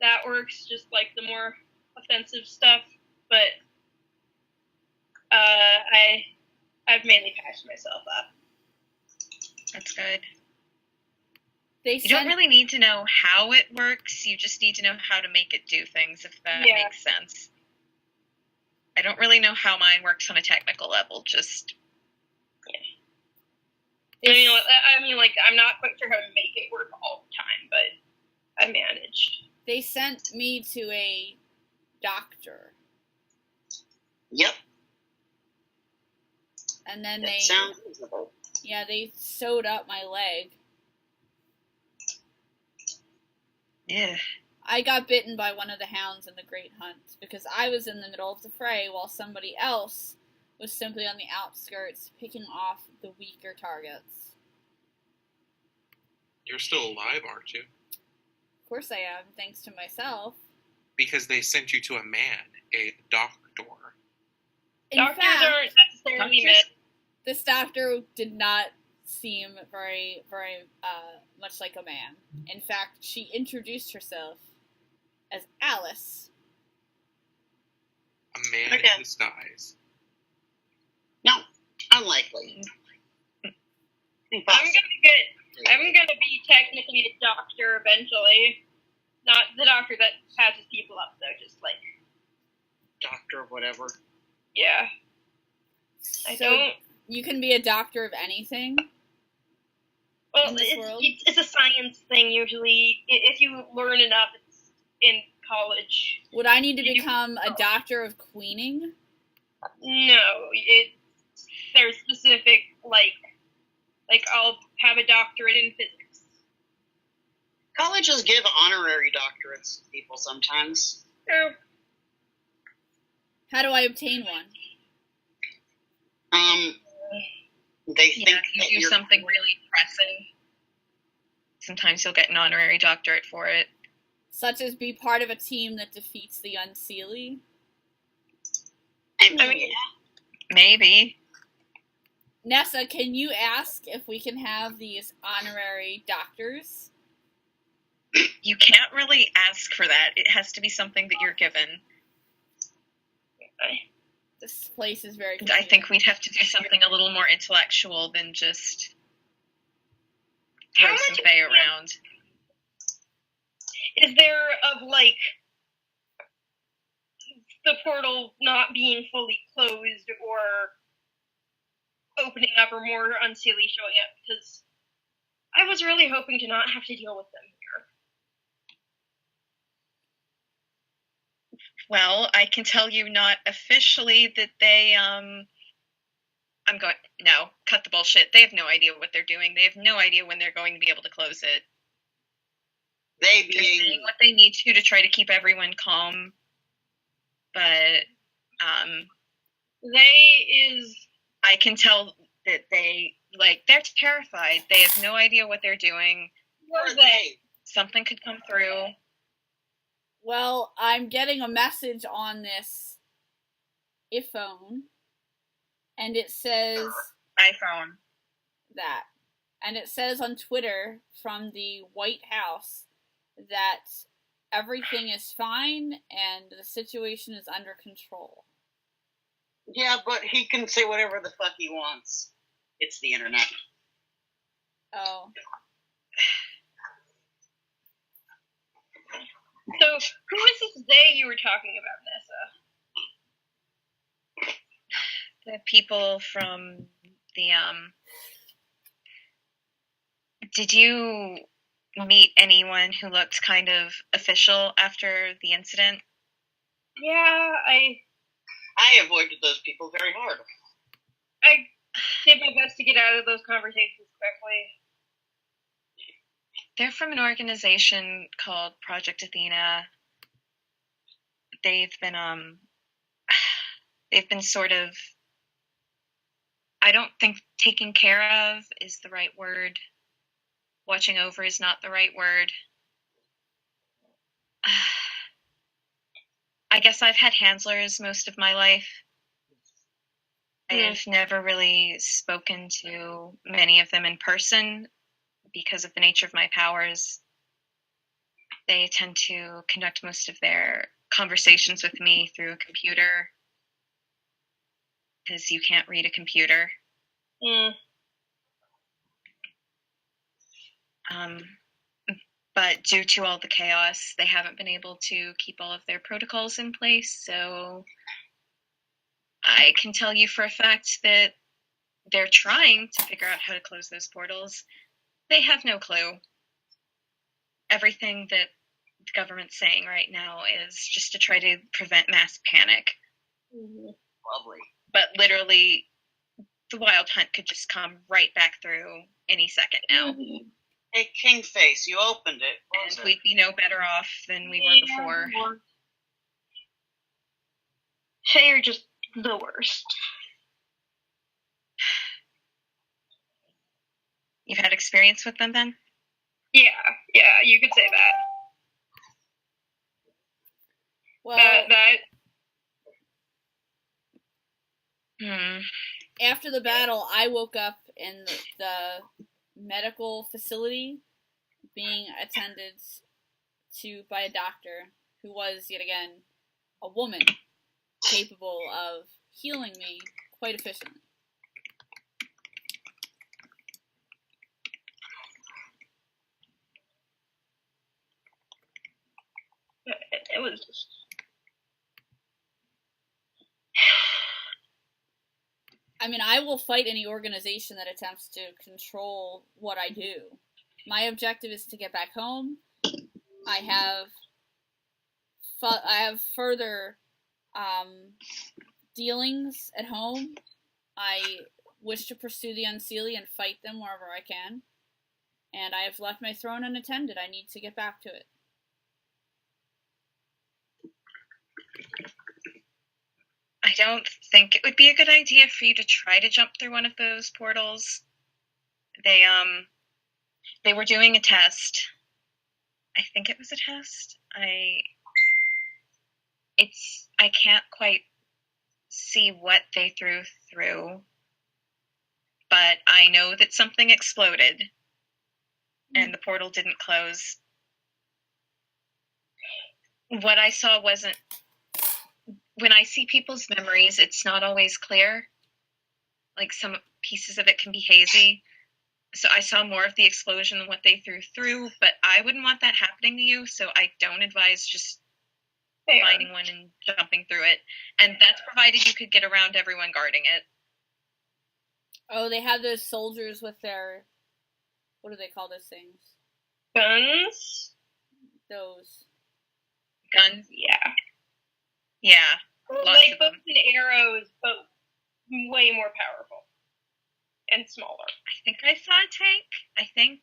[SPEAKER 2] that works, just like the more offensive stuff. But I've mainly patched myself up.
[SPEAKER 5] That's good.
[SPEAKER 1] They
[SPEAKER 5] You don't
[SPEAKER 1] sent
[SPEAKER 5] really need to know how it works. You just need to know how to make it do things, if that
[SPEAKER 2] Yeah.
[SPEAKER 5] makes sense. I don't really know how mine works on a technical level. Just
[SPEAKER 2] I mean, like, I'm not quite sure how to make it work all the time, but I managed.
[SPEAKER 1] they sent me to a doctor,
[SPEAKER 3] Yep.
[SPEAKER 1] and then
[SPEAKER 3] That sounds reasonable.
[SPEAKER 1] they sewed up my leg.
[SPEAKER 5] yeah.
[SPEAKER 1] I got bitten by one of the hounds in the Great Hunt because I was in the middle of the fray while somebody else was simply on the outskirts picking off the weaker targets.
[SPEAKER 4] You're still alive, aren't you?
[SPEAKER 1] Of course I am, thanks to myself.
[SPEAKER 4] Because they sent you to a man, a doctor.
[SPEAKER 1] In
[SPEAKER 2] Doctors
[SPEAKER 1] fact,
[SPEAKER 2] aren't necessarily
[SPEAKER 5] doctors-
[SPEAKER 2] meant.
[SPEAKER 1] this doctor did not seem very much like a man. In fact, she introduced herself as Alice.
[SPEAKER 4] A man
[SPEAKER 3] Okay.
[SPEAKER 4] in disguise.
[SPEAKER 3] No, unlikely.
[SPEAKER 2] I'm gonna be technically a doctor eventually. Not the doctor that patches people up, though. Just like,
[SPEAKER 3] Doctor of whatever.
[SPEAKER 2] yeah. I
[SPEAKER 1] So
[SPEAKER 2] don't.
[SPEAKER 1] you can be a doctor of anything.
[SPEAKER 2] Well,
[SPEAKER 1] in this world?
[SPEAKER 2] it's a science thing usually. If you learn enough, it's in college.
[SPEAKER 1] Would I need to
[SPEAKER 2] You-
[SPEAKER 1] become a doctor of queening?
[SPEAKER 2] No, there's specific, like I'll have a doctorate in physics.
[SPEAKER 3] Colleges give honorary doctorates to people sometimes.
[SPEAKER 2] Oh,
[SPEAKER 1] How do I obtain one?
[SPEAKER 3] They think
[SPEAKER 5] Yeah, if
[SPEAKER 3] that
[SPEAKER 5] you do
[SPEAKER 3] you're
[SPEAKER 5] something really impressive, sometimes you'll get an honorary doctorate for it.
[SPEAKER 1] Such as be part of a team that defeats the Unseelie?
[SPEAKER 3] I mean,
[SPEAKER 5] Maybe.
[SPEAKER 1] Nessa, can you ask if we can have these honorary doctors?
[SPEAKER 5] You can't really ask for that. It has to be something that you're given.
[SPEAKER 1] This place is very
[SPEAKER 5] I
[SPEAKER 1] confusing.
[SPEAKER 5] think we'd have to do something a little more intellectual than just
[SPEAKER 2] How
[SPEAKER 5] throw
[SPEAKER 2] much
[SPEAKER 5] some Fae around.
[SPEAKER 2] is there of, like, the portal not being fully closed or opening up or more Unseelie showing up? Because I was really hoping to not have to deal with them here.
[SPEAKER 5] Well, I can tell you not officially that they, no, cut the bullshit. They have no idea what they're doing. They have no idea when they're going to be able to close it.
[SPEAKER 3] they
[SPEAKER 5] They're saying
[SPEAKER 3] being
[SPEAKER 5] what they need to try to keep everyone calm. But, I can tell that they're terrified. They have no idea what they're doing.
[SPEAKER 3] or they.
[SPEAKER 5] Something could come through.
[SPEAKER 1] Well, I'm getting a message on this iPhone, and it says
[SPEAKER 5] iPhone.
[SPEAKER 1] that. And it says on Twitter from the White House that everything is fine and the situation is under control.
[SPEAKER 3] Yeah, but he can say whatever the fuck he wants. It's the internet.
[SPEAKER 1] Oh.
[SPEAKER 2] So, who is this they you were talking about, Nessa?
[SPEAKER 5] The people from the, did you meet anyone who looked kind of official after the incident?
[SPEAKER 2] Yeah,
[SPEAKER 3] I avoided those people very hard.
[SPEAKER 2] I did my best to get out of those conversations quickly.
[SPEAKER 5] They're from an organization called Project Athena. They've been sort of, I don't think taken care of is the right word. Watching over is not the right word. I guess I've had handlers most of my life. I've never really spoken to many of them in person because of the nature of my powers. They tend to conduct most of their conversations with me through a computer because you can't read a computer. But due to all the chaos, they haven't been able to keep all of their protocols in place, so I can tell you for a fact that they're trying to figure out how to close those portals. They have no clue. Everything that the government's saying right now is just to try to prevent mass panic.
[SPEAKER 3] Lovely.
[SPEAKER 5] But literally, the Wild Hunt could just come right back through any second now.
[SPEAKER 3] Hey, Kingface, you opened it. What was
[SPEAKER 5] And
[SPEAKER 3] it?
[SPEAKER 5] we'd be no better off than we were before.
[SPEAKER 2] Fae are just the worst.
[SPEAKER 5] You've had experience with them then?
[SPEAKER 2] Yeah, you could say that.
[SPEAKER 1] Well, after the battle, I woke up in the medical facility being attended to by a doctor who was, yet again, a woman capable of healing me quite efficiently.
[SPEAKER 2] it was just...
[SPEAKER 1] I mean, I will fight any organization that attempts to control what I do. My objective is to get back home. I have further dealings at home. I wish to pursue the unseelie and fight them wherever I can. And I have left my throne unattended. I need to get back to it.
[SPEAKER 5] I don't think it would be a good idea for you to try to jump through one of those portals. They were doing a test. I think it was a test. I can't quite see what they threw through, but I know that something exploded and the portal didn't close. What I saw wasn't... When I see people's memories, it's not always clear. Like, some pieces of it can be hazy. So I saw more of the explosion than what they threw through, but I wouldn't want that happening to you, so I don't advise just finding one and jumping through it. And that's provided you could get around everyone guarding it.
[SPEAKER 1] Oh, they have those soldiers with their... What do they call those things?
[SPEAKER 2] Guns?
[SPEAKER 1] Those.
[SPEAKER 5] Guns?
[SPEAKER 2] Yeah.
[SPEAKER 5] Yeah.
[SPEAKER 2] Like bows and arrows, but way more powerful. And smaller.
[SPEAKER 5] I think I saw a tank. I think.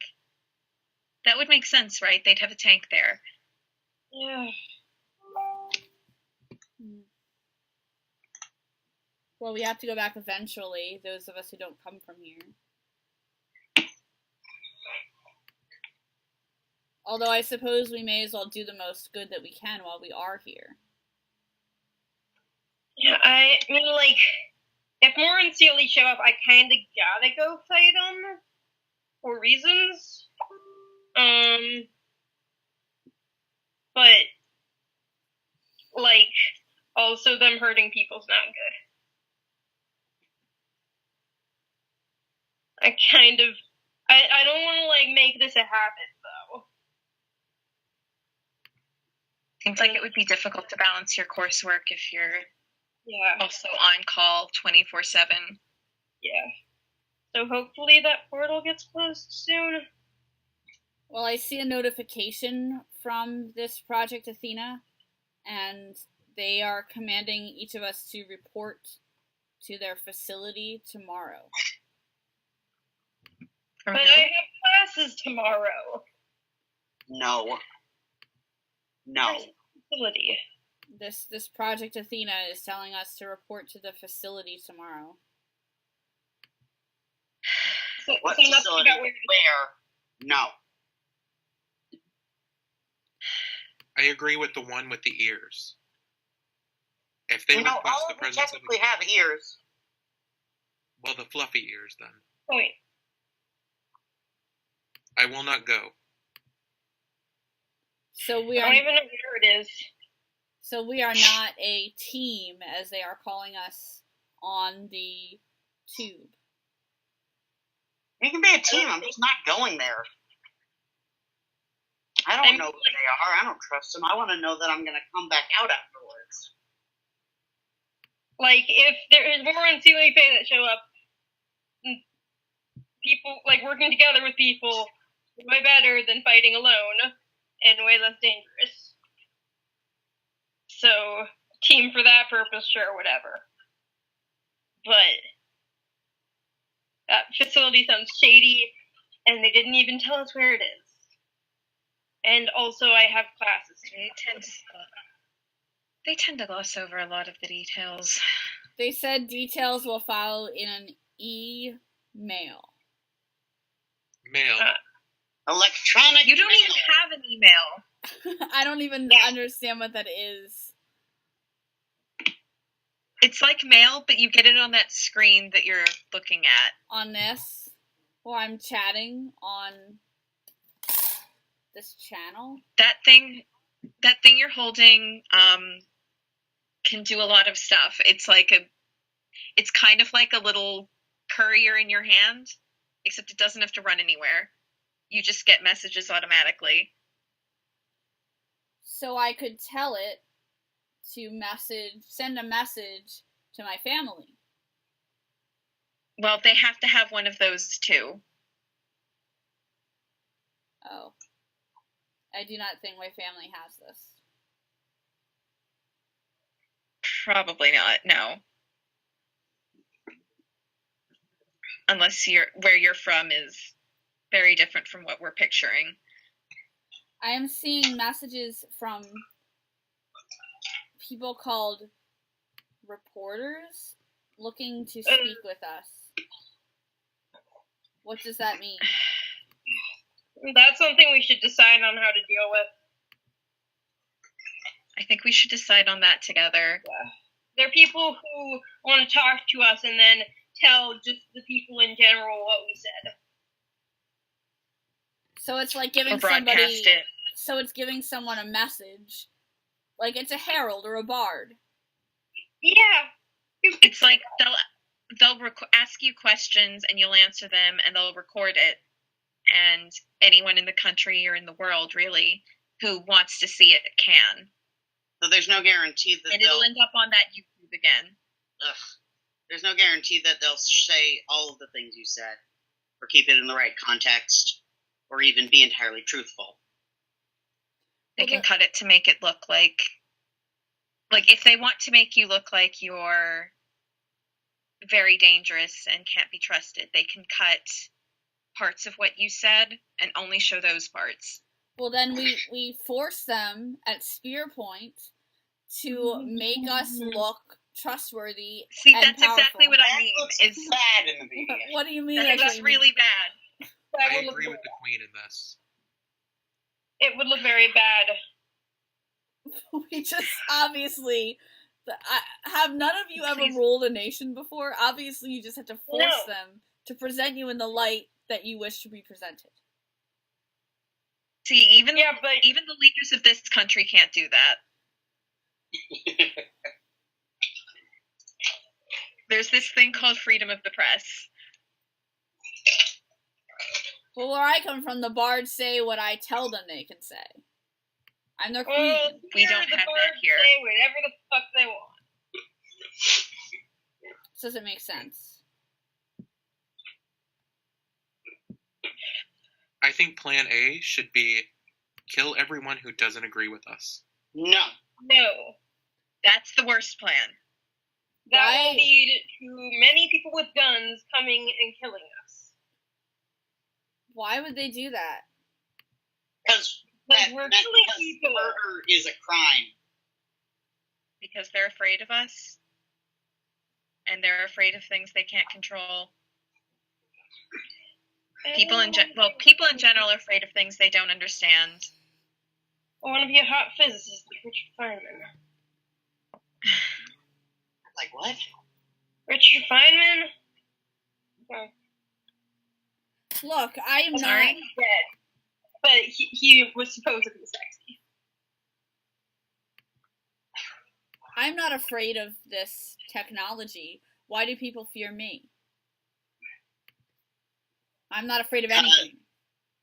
[SPEAKER 5] That would make sense, right? They'd have a tank there.
[SPEAKER 2] Yeah.
[SPEAKER 1] Well, we have to go back eventually, those of us who don't come from here. Although I suppose we may as well do the most good that we can while we are here.
[SPEAKER 2] Yeah, I mean, like, if more unseelie show up, I kinda gotta go fight them. For reasons. But, like, also them hurting people's not good. I don't want to, like, make this a habit, though.
[SPEAKER 5] Seems like it would be difficult to balance your coursework if you're also on call 24/7.
[SPEAKER 2] Yeah. So hopefully that portal gets closed soon.
[SPEAKER 1] Well, I see a notification from this Project Athena, and they are commanding each of us to report to their facility tomorrow.
[SPEAKER 2] But I have classes tomorrow.
[SPEAKER 3] No.
[SPEAKER 2] Facility.
[SPEAKER 1] This Project Athena is telling us to report to the facility tomorrow.
[SPEAKER 3] What
[SPEAKER 2] So
[SPEAKER 3] facility? Where? No.
[SPEAKER 4] I agree with the one with the ears. If they request
[SPEAKER 3] all
[SPEAKER 4] the
[SPEAKER 3] of them
[SPEAKER 4] presence of
[SPEAKER 3] technically have ears.
[SPEAKER 4] well, the fluffy ears, then.
[SPEAKER 2] Point.
[SPEAKER 4] I will not go.
[SPEAKER 1] So
[SPEAKER 2] I don't even know where it is.
[SPEAKER 1] So we are not a team, as they are calling us on the tube.
[SPEAKER 3] You can be a team, I'm just not going there. I don't know who they are, I don't trust them. I want to know that I'm going to come back out afterwards.
[SPEAKER 2] Like, if there is more unseelie fae that show up, people, like, working together with people is way better than fighting alone, and way less dangerous. So, team for that purpose, sure, whatever. But that facility sounds shady, and they didn't even tell us where it is. And also, I have classes.
[SPEAKER 5] They tend to gloss over a lot of the details.
[SPEAKER 1] They said details will follow in an e-mail.
[SPEAKER 4] Mail.
[SPEAKER 3] Electronic
[SPEAKER 5] You don't
[SPEAKER 3] mail.
[SPEAKER 5] even have an email.
[SPEAKER 1] I don't even understand what that is.
[SPEAKER 5] It's like mail, but you get it on that screen that you're looking at.
[SPEAKER 1] On this, or I'm chatting on this channel.
[SPEAKER 5] That thing you're holding can do a lot of stuff. It's kind of like a little courier in your hand, except it doesn't have to run anywhere. You just get messages automatically.
[SPEAKER 1] So I could tell it to send a message to my family.
[SPEAKER 5] Well, they have to have one of those too.
[SPEAKER 1] Oh. I do not think my family has this.
[SPEAKER 5] Probably not, no. unless where you're from is very different from what we're picturing.
[SPEAKER 1] I am seeing messages from people called reporters looking to speak with us. What does that mean?
[SPEAKER 2] That's something we should decide on how to deal with.
[SPEAKER 5] I think we should decide on that together.
[SPEAKER 2] Yeah. There are people who want to talk to us and then tell just the people in general what we said.
[SPEAKER 1] So it's like giving So it's giving someone a message. Like it's a herald or a bard.
[SPEAKER 2] Yeah.
[SPEAKER 5] It's like they'll ask you questions and you'll answer them and they'll record it. And anyone in the country or in the world, really, who wants to see it can.
[SPEAKER 3] So there's no guarantee that
[SPEAKER 5] it'll end up on that YouTube again.
[SPEAKER 3] Ugh. There's no guarantee that they'll say all of the things you said, or keep it in the right context, or even be entirely truthful.
[SPEAKER 5] They can cut it to make it look like if they want to make you look like you're very dangerous and can't be trusted, they can cut parts of what you said and only show those parts.
[SPEAKER 1] Well, then we force them at spear point to make us look trustworthy.
[SPEAKER 5] See,
[SPEAKER 1] and
[SPEAKER 5] that's
[SPEAKER 1] powerful.
[SPEAKER 5] Exactly what I mean.
[SPEAKER 3] It's bad in the media.
[SPEAKER 1] What do you mean?
[SPEAKER 5] That's really bad.
[SPEAKER 4] I agree with the queen in this.
[SPEAKER 2] It would look very bad.
[SPEAKER 1] We just obviously have none of you ever ruled a nation before. Obviously, you just have to force them to present you in the light that you wish to be presented.
[SPEAKER 5] See, even the leaders of this country can't do that. There's this thing called freedom of the press.
[SPEAKER 1] Well, where I come from, the bards say what I tell them they can say. I'm their queen.
[SPEAKER 5] We don't have that here.
[SPEAKER 2] Say whatever the fuck they want.
[SPEAKER 1] This doesn't make sense.
[SPEAKER 4] I think plan A should be kill everyone who doesn't agree with us.
[SPEAKER 3] No.
[SPEAKER 5] That's the worst plan.
[SPEAKER 2] That will lead to many people with guns coming and killing us.
[SPEAKER 1] Why would they do that?
[SPEAKER 3] Because
[SPEAKER 2] we're killing people.
[SPEAKER 3] Murder is a crime.
[SPEAKER 5] Because they're afraid of us. And they're afraid of things they can't control. People in general are afraid of things they don't understand.
[SPEAKER 2] I want to be a hot physicist like Richard Feynman.
[SPEAKER 3] Like what?
[SPEAKER 2] Richard Feynman? Okay.
[SPEAKER 1] Look, I am not
[SPEAKER 2] dead, but he was supposed to be sexy.
[SPEAKER 1] I'm not afraid of this technology. Why do people fear me? I'm not afraid of anything.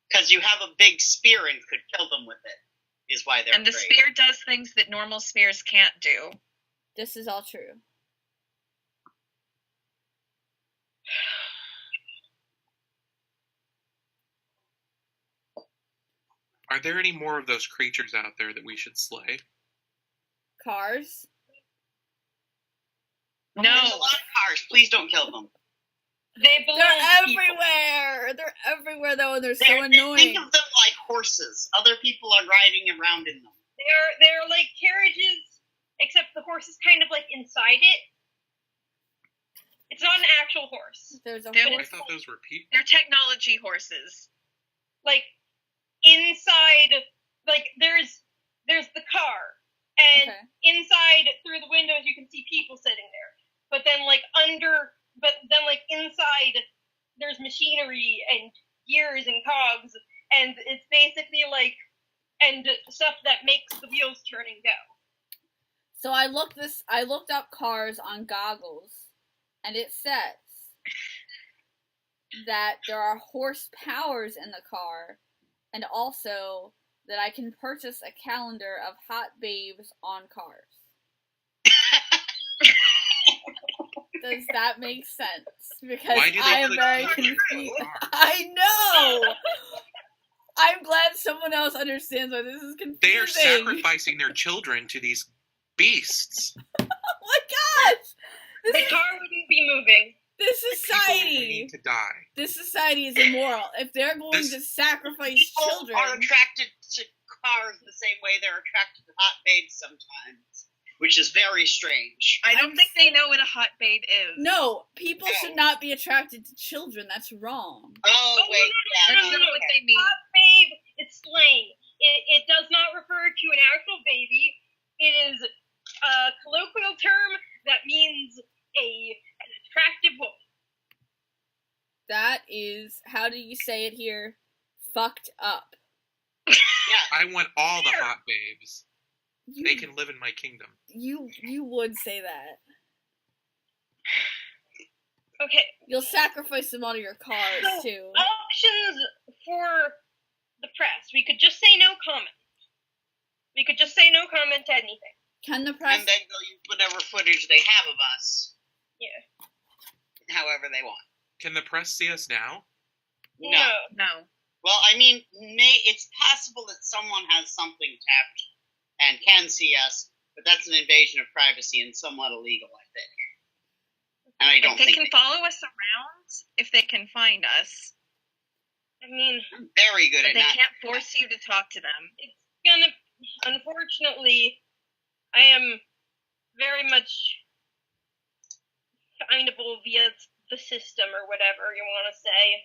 [SPEAKER 3] Because you have a big spear and could kill them with it, is why they're
[SPEAKER 5] And the
[SPEAKER 3] afraid.
[SPEAKER 5] spear does things that normal spears can't do.
[SPEAKER 1] This is all true.
[SPEAKER 4] Are there any more of those creatures out there that we should slay?
[SPEAKER 1] Cars?
[SPEAKER 5] No.
[SPEAKER 3] There's a lot of cars. Please don't kill them.
[SPEAKER 2] They're
[SPEAKER 1] everywhere. They're everywhere, though, and they're so annoying.
[SPEAKER 3] Think of them like horses. Other people are riding around in them.
[SPEAKER 2] They're like carriages, except the horse is kind of like inside it. It's not an actual horse.
[SPEAKER 1] There's a
[SPEAKER 4] I thought those were people.
[SPEAKER 5] They're technology horses.
[SPEAKER 2] Like inside, like there's the car, and inside through the windows you can see people sitting there. But then like inside there's machinery and gears and cogs, and it's basically like stuff that makes the wheels turn and go.
[SPEAKER 1] So I looked up cars on Goggles, and it says that there are horse powers in the car, and also that I can purchase a calendar of hot babes on cars. Does that make sense? Because I am very confused. I know! I'm glad someone else understands why this is confusing.
[SPEAKER 4] They are sacrificing their children to these beasts.
[SPEAKER 1] Oh my gosh!
[SPEAKER 2] The car wouldn't be moving.
[SPEAKER 1] This
[SPEAKER 4] People
[SPEAKER 1] society.
[SPEAKER 4] need to die.
[SPEAKER 1] This society is immoral. If they're going to sacrifice
[SPEAKER 3] People
[SPEAKER 1] children,
[SPEAKER 3] are attracted to cars the same way they're attracted to hot babes sometimes, which is very strange.
[SPEAKER 5] I don't think they know what a hot babe is.
[SPEAKER 1] no, people should not be attracted to children. That's wrong.
[SPEAKER 3] Oh, wait, yeah.
[SPEAKER 5] That's not what they mean.
[SPEAKER 2] Hot babe, it's slang. It does not refer to an actual baby. It is a colloquial term that means an attractive woman.
[SPEAKER 1] That is, how do you say it here? Fucked up.
[SPEAKER 3] Yeah.
[SPEAKER 4] I want all the hot babes.
[SPEAKER 1] You,
[SPEAKER 4] They can live in my kingdom.
[SPEAKER 1] you would say that.
[SPEAKER 2] Okay,
[SPEAKER 1] You'll sacrifice them out of your cars
[SPEAKER 2] So-
[SPEAKER 1] too.
[SPEAKER 2] options for the press. We could just say no comment. We could just say no comment to anything.
[SPEAKER 1] Can the press?
[SPEAKER 3] And then they'll use whatever footage they have of us.
[SPEAKER 2] Yeah.
[SPEAKER 3] However they want.
[SPEAKER 4] Can the press see us now?
[SPEAKER 3] No.
[SPEAKER 5] No.
[SPEAKER 3] Well, I mean, it's possible that someone has something tapped and can see us, but that's an invasion of privacy and somewhat illegal, I think. And I don't
[SPEAKER 5] They
[SPEAKER 3] think
[SPEAKER 5] can follow us around if they can find us,
[SPEAKER 2] I mean,
[SPEAKER 3] I'm very good
[SPEAKER 5] but
[SPEAKER 3] at
[SPEAKER 5] they
[SPEAKER 3] not.
[SPEAKER 5] can't force you to talk to them.
[SPEAKER 2] it's gonna. Unfortunately, I am very much findable via the system or whatever you want to say.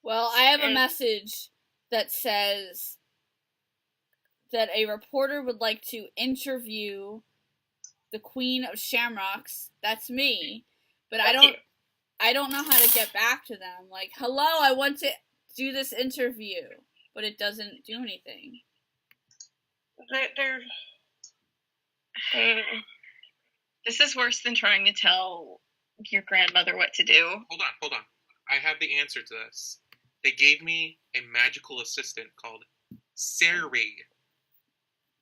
[SPEAKER 1] Well, I have a
[SPEAKER 2] And-
[SPEAKER 1] message that says that a reporter would like to interview the Queen of Shamrocks. That's me, but I don't know how to get back to them. Like, hello, I want to do this interview, but it doesn't do anything.
[SPEAKER 2] They're
[SPEAKER 5] This is worse than trying to tell your grandmother what to do.
[SPEAKER 4] Hold on. I have the answer to this. They gave me a magical assistant called Siri.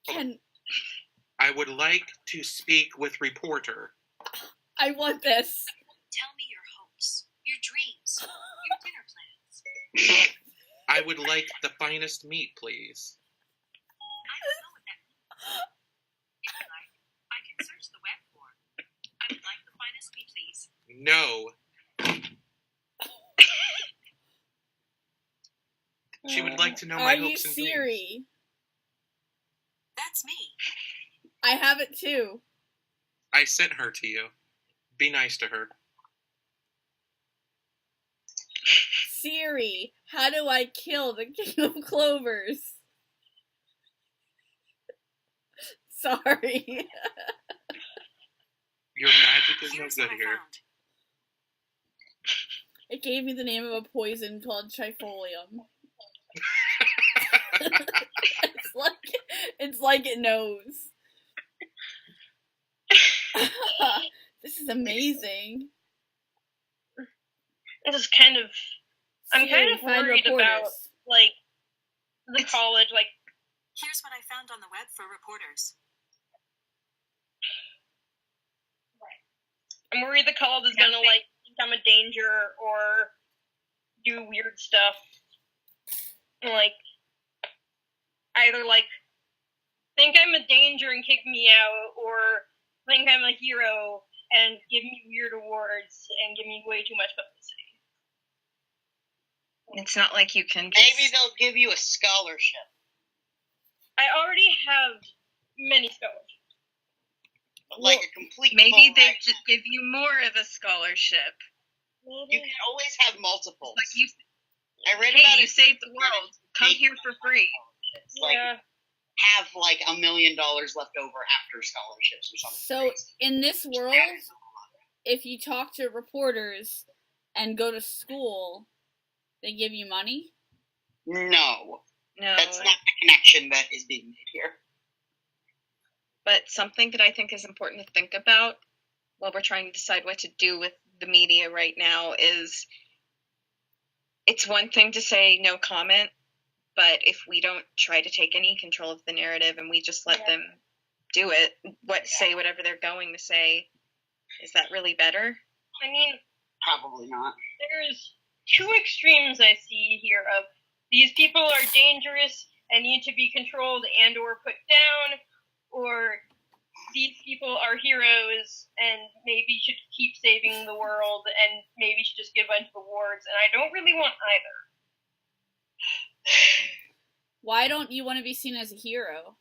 [SPEAKER 1] Can
[SPEAKER 4] I would like to speak with reporter.
[SPEAKER 1] I want this?
[SPEAKER 6] Tell me your hopes, your dreams, your dinner plans.
[SPEAKER 4] I would like the finest meat, please.
[SPEAKER 6] I don't know what that means. If you like, I can search the web for. I would like the finest meat, please.
[SPEAKER 4] No. She would like to know my
[SPEAKER 1] Are you
[SPEAKER 4] hopes and dreams.
[SPEAKER 1] Siri?
[SPEAKER 6] That's me.
[SPEAKER 1] I have it too.
[SPEAKER 4] I sent her to you. Be nice to her.
[SPEAKER 1] Siri, how do I kill the King of Clovers? Sorry.
[SPEAKER 4] Your magic is no
[SPEAKER 6] Here's
[SPEAKER 4] good
[SPEAKER 6] what I
[SPEAKER 4] here.
[SPEAKER 6] found.
[SPEAKER 1] It gave me the name of a poison called trifolium. It's like it knows. This is amazing.
[SPEAKER 2] This is kind of. I'm kind of
[SPEAKER 1] find
[SPEAKER 2] worried about
[SPEAKER 1] reporters.
[SPEAKER 2] like the college. Like,
[SPEAKER 6] Here's what I found on the web for reporters.
[SPEAKER 2] I'm worried the college is gonna like think I'm a danger or do weird stuff. Like, either like think I'm a danger and kick me out, or think I'm a hero and give me weird awards and give me way too much publicity.
[SPEAKER 5] It's not like you can just...
[SPEAKER 3] Maybe they'll give you a scholarship.
[SPEAKER 2] I already have many scholarships.
[SPEAKER 3] Like a complete
[SPEAKER 5] Maybe
[SPEAKER 3] full
[SPEAKER 5] they
[SPEAKER 3] ride.
[SPEAKER 5] just give you more of a scholarship.
[SPEAKER 3] You can always have multiples.
[SPEAKER 5] Like you,
[SPEAKER 3] I read about
[SPEAKER 5] hey, you
[SPEAKER 3] it.
[SPEAKER 5] saved the world. Come here for free.
[SPEAKER 3] Like,
[SPEAKER 2] Yeah.
[SPEAKER 3] have like $1 million left over after scholarships or something.
[SPEAKER 1] So,
[SPEAKER 3] crazy.
[SPEAKER 1] in this world, if you talk to reporters and go to school, they give you money?
[SPEAKER 3] No,
[SPEAKER 5] No,
[SPEAKER 3] that's not the connection that is being made here.
[SPEAKER 5] but something that I think is important to think about while we're trying to decide what to do with the media right now is it's one thing to say no comment, but if we don't try to take any control of the narrative and we just let them do it, say whatever they're going to say, is that really better?
[SPEAKER 2] I mean,
[SPEAKER 3] Probably not.
[SPEAKER 2] there's two extremes I see here of these people are dangerous and need to be controlled and or put down, or these people are heroes and maybe should keep saving the world and maybe should just give a bunch of awards, and I don't really want either.
[SPEAKER 1] Why don't you want to be seen as a hero?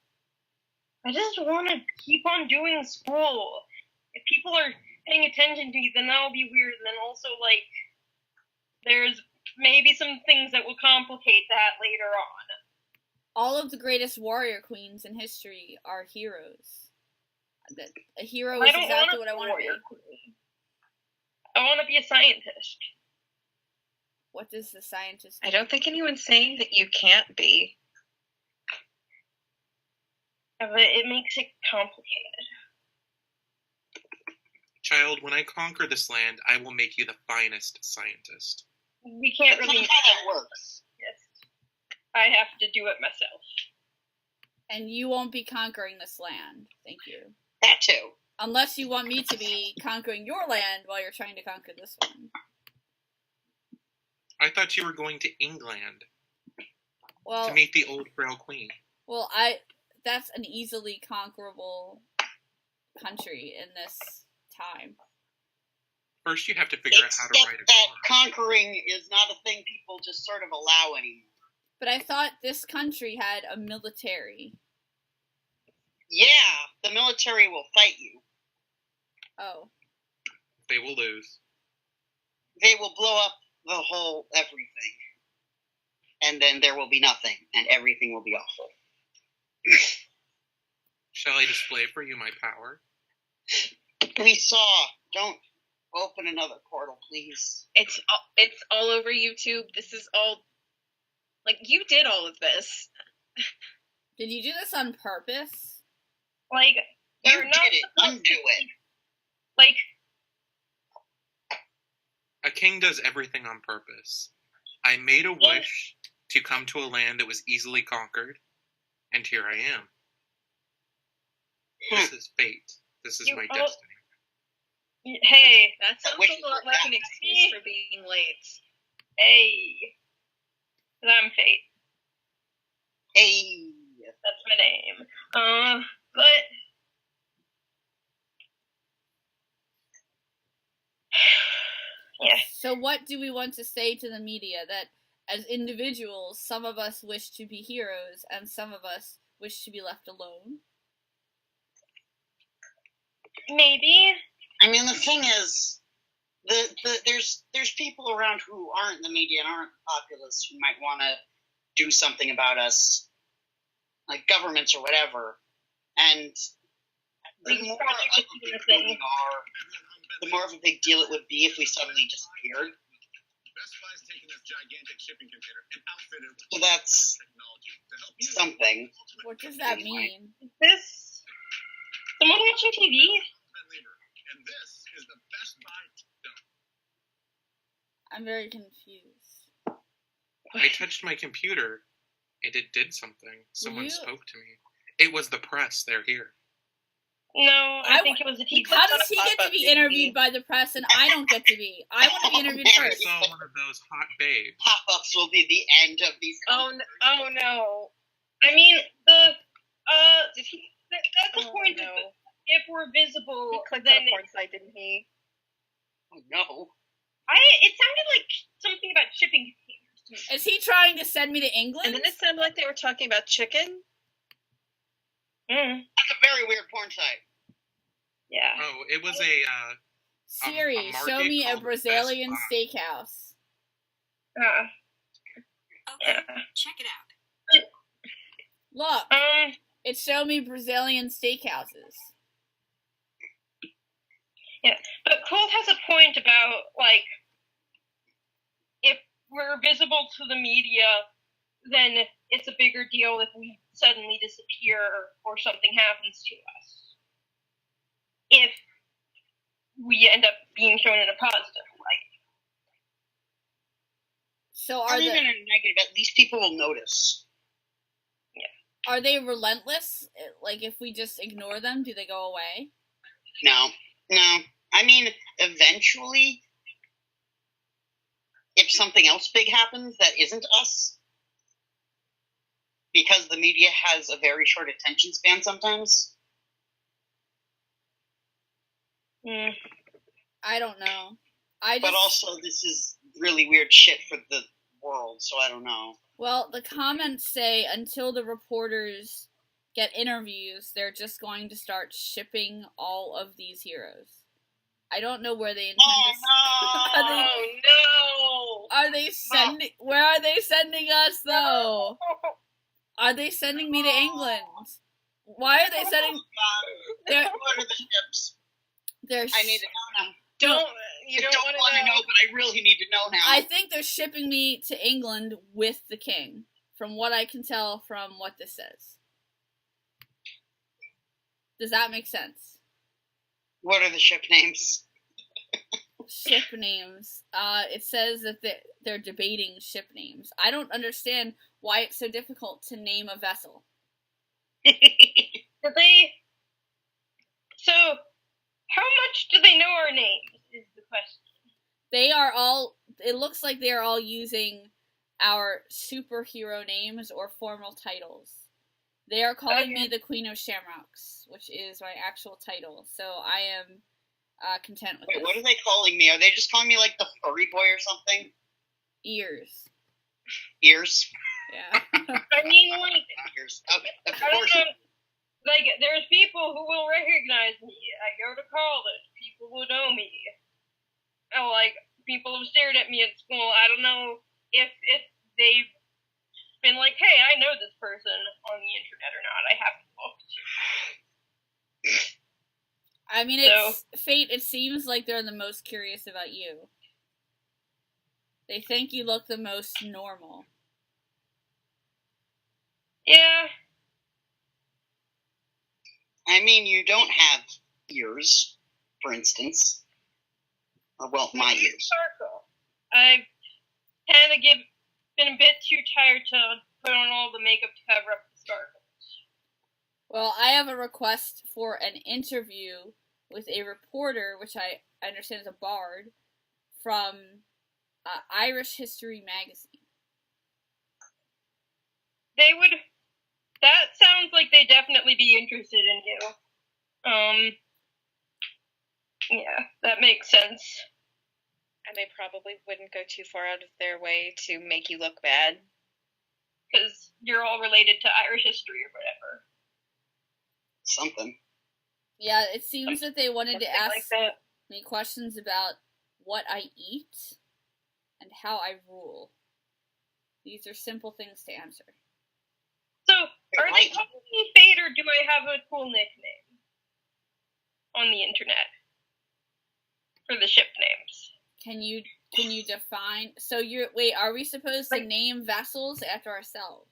[SPEAKER 2] I just want to keep on doing school. If people are paying attention to you, then that'll be weird. And then also, like, there's maybe some things that will complicate that later on.
[SPEAKER 1] All of the greatest warrior queens in history are heroes. A hero is exactly what I want to be.
[SPEAKER 2] I want to be a scientist.
[SPEAKER 1] What does the scientist
[SPEAKER 5] I
[SPEAKER 1] do?
[SPEAKER 5] don't think anyone's saying that you can't be.
[SPEAKER 2] But it makes it complicated.
[SPEAKER 4] Child, when I conquer this land, I will make you the finest scientist.
[SPEAKER 2] We can't
[SPEAKER 3] That's
[SPEAKER 2] really.
[SPEAKER 3] not how that works.
[SPEAKER 2] Yes. I have to do it myself.
[SPEAKER 1] And you won't be conquering this land. Thank you.
[SPEAKER 3] That too.
[SPEAKER 1] Unless you want me to be conquering your land while you're trying to conquer this one.
[SPEAKER 4] I thought you were going to England
[SPEAKER 1] Well,
[SPEAKER 4] to meet the old frail queen.
[SPEAKER 1] well, that's an easily conquerable country in this time.
[SPEAKER 4] First, you have to figure out how to
[SPEAKER 3] Except
[SPEAKER 4] write a
[SPEAKER 3] that
[SPEAKER 4] car.
[SPEAKER 3] conquering is not a thing people just sort of allow anymore.
[SPEAKER 1] But I thought this country had a military.
[SPEAKER 3] Yeah, the military will fight you.
[SPEAKER 1] Oh.
[SPEAKER 4] They will lose.
[SPEAKER 3] They will blow up the whole everything. And then there will be nothing, and everything will be awful.
[SPEAKER 4] Shall I display for you my power?
[SPEAKER 3] We saw. Don't open another portal, please.
[SPEAKER 5] It's all over YouTube. This is all, like, you did all of this.
[SPEAKER 1] Did you do this on purpose?
[SPEAKER 2] Like,
[SPEAKER 3] You
[SPEAKER 2] they're
[SPEAKER 3] did
[SPEAKER 2] not
[SPEAKER 3] it.
[SPEAKER 2] supposed
[SPEAKER 3] Undo
[SPEAKER 2] to
[SPEAKER 3] it.
[SPEAKER 2] be- Like,
[SPEAKER 4] A king does everything on purpose. I made a wish to come to a land that was easily conquered, and here I am. This is fate. This is
[SPEAKER 2] You
[SPEAKER 4] my
[SPEAKER 2] all-
[SPEAKER 4] destiny.
[SPEAKER 2] hey,
[SPEAKER 5] That sounds
[SPEAKER 3] wish
[SPEAKER 5] a lot
[SPEAKER 3] for
[SPEAKER 5] like an
[SPEAKER 3] that.
[SPEAKER 5] excuse for being late.
[SPEAKER 2] hey. 'Cause I'm Fate.
[SPEAKER 3] Hey.
[SPEAKER 2] That's my name. But yeah.
[SPEAKER 1] So what do we want to say to the media? That as individuals, some of us wish to be heroes and some of us wish to be left alone?
[SPEAKER 2] Maybe.
[SPEAKER 3] I mean, the thing is, there's people around who aren't in the media and aren't populace who might want to do something about us, like governments or whatever. And the
[SPEAKER 2] These
[SPEAKER 3] more
[SPEAKER 2] projects
[SPEAKER 3] of
[SPEAKER 2] are
[SPEAKER 3] a
[SPEAKER 2] doing
[SPEAKER 3] big
[SPEAKER 2] a
[SPEAKER 3] deal
[SPEAKER 2] thing.
[SPEAKER 3] we are, the more of a big deal it would be if we suddenly disappeared.
[SPEAKER 7] Best Buy's taking this gigantic shipping container and outfitted it
[SPEAKER 3] So
[SPEAKER 7] with
[SPEAKER 3] that's
[SPEAKER 7] technology to help you.
[SPEAKER 3] something.
[SPEAKER 1] What does that mean?
[SPEAKER 2] Is this someone watching TV?
[SPEAKER 7] And this is the Best Buy done.
[SPEAKER 1] I'm very confused.
[SPEAKER 4] I touched my computer, and it did something. Someone
[SPEAKER 1] You-
[SPEAKER 4] spoke to me. It was the press. They're here.
[SPEAKER 2] No, I think it was a TV.
[SPEAKER 1] How does he get to be interviewed by the press and I don't get to be? I want to be interviewed
[SPEAKER 4] I
[SPEAKER 1] first.
[SPEAKER 4] saw one of those hot babes.
[SPEAKER 3] Pop-ups will be the end of these.
[SPEAKER 2] Oh no. I mean
[SPEAKER 5] Did he?
[SPEAKER 2] that's the point.
[SPEAKER 5] No.
[SPEAKER 2] If we're visible,
[SPEAKER 5] He clicked
[SPEAKER 2] then
[SPEAKER 5] on a porn site, didn't he?
[SPEAKER 3] Oh, no.
[SPEAKER 2] it sounded like something about shipping containers.
[SPEAKER 1] Is he trying to send me to England?
[SPEAKER 5] And then it sounded like they were talking about chicken.
[SPEAKER 2] Mm,
[SPEAKER 3] That's a very weird porn site.
[SPEAKER 2] yeah.
[SPEAKER 4] Oh, it was a
[SPEAKER 1] Siri,
[SPEAKER 4] a market
[SPEAKER 1] show me a
[SPEAKER 4] called
[SPEAKER 1] Brazilian
[SPEAKER 4] Best
[SPEAKER 1] steakhouse.
[SPEAKER 6] Okay, check it out.
[SPEAKER 1] Look, it showed me Brazilian steakhouses.
[SPEAKER 2] But Colt has a point about, like, if we're visible to the media, then it's a bigger deal if we suddenly disappear or something happens to us. If we end up being shown in a positive light.
[SPEAKER 1] So
[SPEAKER 3] Or even in a negative, at least people will notice.
[SPEAKER 1] are they relentless? Like if we just ignore them, do they go away?
[SPEAKER 3] No. I mean, eventually, if something else big happens that isn't us, because the media has a very short attention span sometimes,
[SPEAKER 1] I don't know.
[SPEAKER 3] But also, this is really weird shit for the world, so I don't know.
[SPEAKER 1] Well, the comments say until the reporters get interviews, they're just going to start shipping all of these heroes. I don't know where they intend
[SPEAKER 2] Oh
[SPEAKER 1] Are they sending? Where are they sending us though? Are they sending me to England? Why are they sending?
[SPEAKER 3] What are the ships? I need to know now.
[SPEAKER 2] You don't want
[SPEAKER 3] to know, but I really need to know now.
[SPEAKER 1] I think they're shipping me to England with the king, from what I can tell from what this says. Does that make sense?
[SPEAKER 3] What are the ship names?
[SPEAKER 1] Ship names. It says that they're debating ship names. I don't understand why it's so difficult to name a vessel.
[SPEAKER 2] So, how much do they know our names, is the question.
[SPEAKER 1] They are all, it looks like they are all using our superhero names or formal titles. They are calling me the Queen of Shamrocks, which is my actual title, so I am content with
[SPEAKER 3] Wait,
[SPEAKER 1] this.
[SPEAKER 3] what are they calling me? Are they just calling me like the furry boy or something?
[SPEAKER 1] Ears.
[SPEAKER 3] Ears?
[SPEAKER 1] Yeah.
[SPEAKER 2] I mean, like,
[SPEAKER 3] Ears. Okay, of
[SPEAKER 2] I don't
[SPEAKER 3] course.
[SPEAKER 2] know. Like, there's people who will recognize me. I go to college. People will know me. And, like, people have stared at me at school. I don't know if they've been like, hey, I know this person on the internet or not. I haven't looked.
[SPEAKER 1] I mean, it's Fate, it seems like they're the most curious about you. They think you look the most normal.
[SPEAKER 2] Yeah.
[SPEAKER 3] I mean, you don't have ears, for instance. Or, well, my ears.
[SPEAKER 2] Sparkle. I've kind of been a bit too tired to put on all the makeup to cover up the sparkles.
[SPEAKER 1] Well, I have a request for an interview with a reporter, which I understand is a bard, from Irish History Magazine.
[SPEAKER 2] That sounds like they'd definitely be interested in you. Yeah, that makes sense.
[SPEAKER 5] And they probably wouldn't go too far out of their way to make you look bad.
[SPEAKER 2] Because you're all related to Irish history or whatever.
[SPEAKER 3] Something.
[SPEAKER 1] Yeah, it seems that they wanted to ask
[SPEAKER 2] like
[SPEAKER 1] me questions about what I eat and how I rule. These are simple things to answer.
[SPEAKER 2] So, are they calling me Fate, or do I have a cool nickname on the internet for the ship names?
[SPEAKER 1] Can you define? So are we supposed to name vessels after ourselves?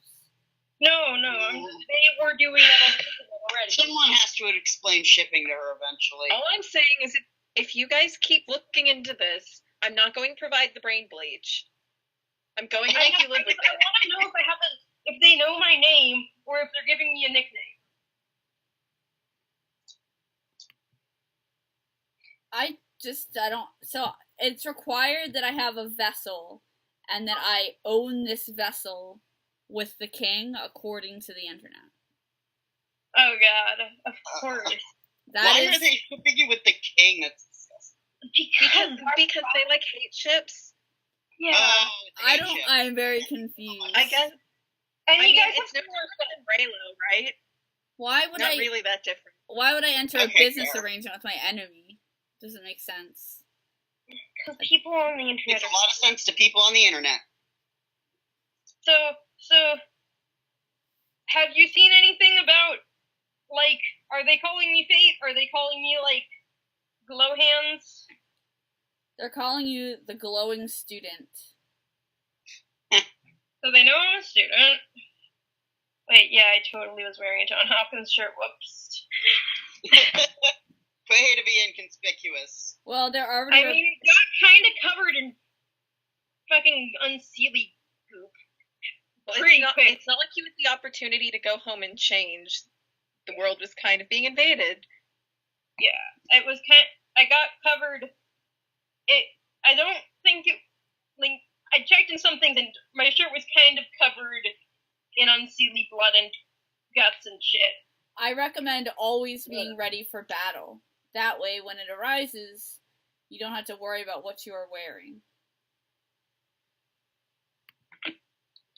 [SPEAKER 2] No. They were doing that already.
[SPEAKER 3] Someone has to explain shipping to her eventually.
[SPEAKER 5] All I'm saying is if you guys keep looking into this, I'm not going to provide the brain bleach. I'm going to make you live with it.
[SPEAKER 2] I want to know if they know my name or if they're giving me a nickname.
[SPEAKER 1] So it's required that I have a vessel and that I own this vessel with the king according to the internet.
[SPEAKER 2] Oh god, of course.
[SPEAKER 3] Why are they shipping you with the king? That's disgusting.
[SPEAKER 5] Because they like hate ships.
[SPEAKER 2] Yeah.
[SPEAKER 1] I'm very confused.
[SPEAKER 5] I guess.
[SPEAKER 2] And
[SPEAKER 5] I
[SPEAKER 2] you
[SPEAKER 5] mean,
[SPEAKER 2] guys
[SPEAKER 5] it's no different than Raylo, right?
[SPEAKER 1] Why would
[SPEAKER 5] Not really that different.
[SPEAKER 1] Why would I enter a business arrangement with my enemy? Doesn't make sense.
[SPEAKER 2] Because people on the internet.
[SPEAKER 3] Makes a lot of sense to people on the internet.
[SPEAKER 2] So, have you seen anything about, like, are they calling me Fate? Are they calling me, like, Glow Hands?
[SPEAKER 1] They're calling you the glowing student.
[SPEAKER 2] So they know I'm a student. Wait, yeah, I totally was wearing a John Hopkins shirt. Whoops.
[SPEAKER 3] Way to be inconspicuous.
[SPEAKER 1] Well, they're already.
[SPEAKER 2] I mean, it got kind of covered in fucking unseelie goop.
[SPEAKER 5] Well, it's not like you had the opportunity to go home and change. The world was kind of being invaded.
[SPEAKER 2] Yeah, it was I got covered. I don't think it. Like, I checked in some things, and my shirt was kind of covered in unseelie blood and guts and shit.
[SPEAKER 1] I recommend always being ready for battle. That way, when it arises, you don't have to worry about what you are wearing.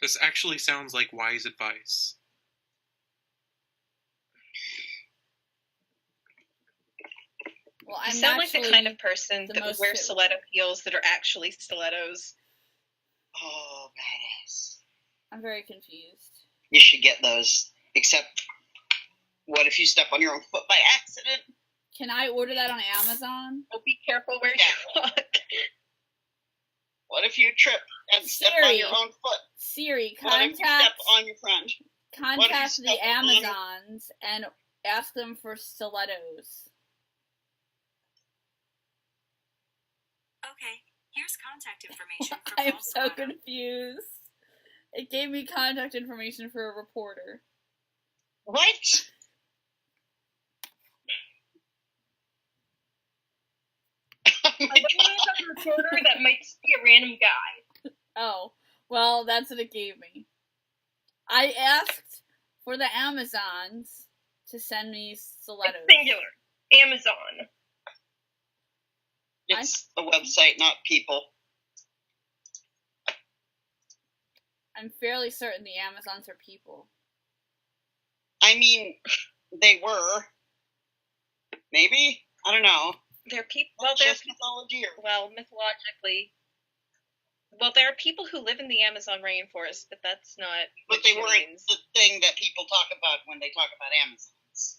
[SPEAKER 4] This actually sounds like wise advice.
[SPEAKER 1] Well,
[SPEAKER 5] You
[SPEAKER 1] I'm
[SPEAKER 5] sound like the kind
[SPEAKER 1] naturally
[SPEAKER 5] of person
[SPEAKER 1] the
[SPEAKER 5] that would
[SPEAKER 1] most
[SPEAKER 5] wear
[SPEAKER 1] fit-
[SPEAKER 5] stiletto heels that are actually stilettos.
[SPEAKER 3] Oh, badass.
[SPEAKER 1] I'm very confused.
[SPEAKER 3] You should get those. Except, what if you step on your own foot by accident?
[SPEAKER 1] Can I order that on Amazon?
[SPEAKER 5] Oh, be careful where
[SPEAKER 3] Yeah.
[SPEAKER 5] you walk.
[SPEAKER 3] What if you trip and step on
[SPEAKER 1] Siri.
[SPEAKER 3] your own foot?
[SPEAKER 1] Siri,
[SPEAKER 3] What if you step
[SPEAKER 1] contact
[SPEAKER 3] on your friend? What if you
[SPEAKER 1] the
[SPEAKER 3] step on-
[SPEAKER 1] Amazons and ask them for stilettos.
[SPEAKER 6] Okay, here's contact information for
[SPEAKER 1] I'm
[SPEAKER 6] Paul
[SPEAKER 1] so
[SPEAKER 6] Serrano.
[SPEAKER 1] confused. It gave me contact information for a reporter.
[SPEAKER 3] What? Oh my
[SPEAKER 2] I don't know
[SPEAKER 3] God.
[SPEAKER 2] if I'm a reporter, that might just be a random guy.
[SPEAKER 1] Oh, well, that's what it gave me. I asked for the Amazons to send me stilettos.
[SPEAKER 2] It's singular. Amazon.
[SPEAKER 3] It's a website, not people.
[SPEAKER 1] I'm fairly certain the Amazons are people.
[SPEAKER 3] I mean, they were. Maybe? I don't know.
[SPEAKER 5] They're people. Well, they're
[SPEAKER 3] Just mythology or...
[SPEAKER 5] well, mythologically. Well, there are people who live in the Amazon rainforest, but that's not.
[SPEAKER 3] But
[SPEAKER 5] what
[SPEAKER 3] they
[SPEAKER 5] she
[SPEAKER 3] weren't
[SPEAKER 5] means.
[SPEAKER 3] the thing that people talk about when they talk about Amazons.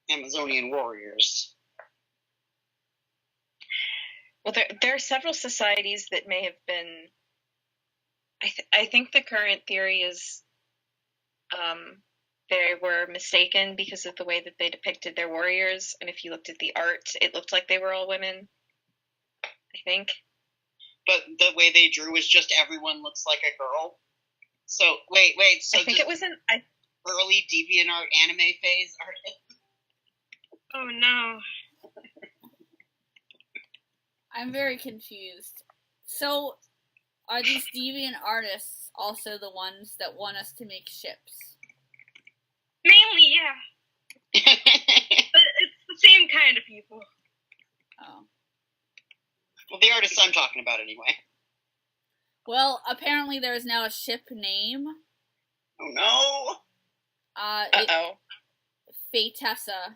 [SPEAKER 3] Amazonian warriors.
[SPEAKER 5] Well, there are several societies that may have been. I think the current theory is, they were mistaken because of the way that they depicted their warriors, and if you looked at the art, it looked like they were all women. I think.
[SPEAKER 3] But the way they drew was just everyone looks like a girl. So, wait, so
[SPEAKER 5] I think it was an.
[SPEAKER 3] early DeviantArt anime phase artist?
[SPEAKER 2] Oh no.
[SPEAKER 1] I'm very confused. So, are these deviant artists also the ones that want us to make ships?
[SPEAKER 2] Mainly, yeah. But it's the same kind of people.
[SPEAKER 1] Oh.
[SPEAKER 3] Well, the artists I'm talking about anyway.
[SPEAKER 1] Well, apparently there is now a ship name.
[SPEAKER 3] Oh no!
[SPEAKER 5] Uh-oh.
[SPEAKER 1] Fatessa.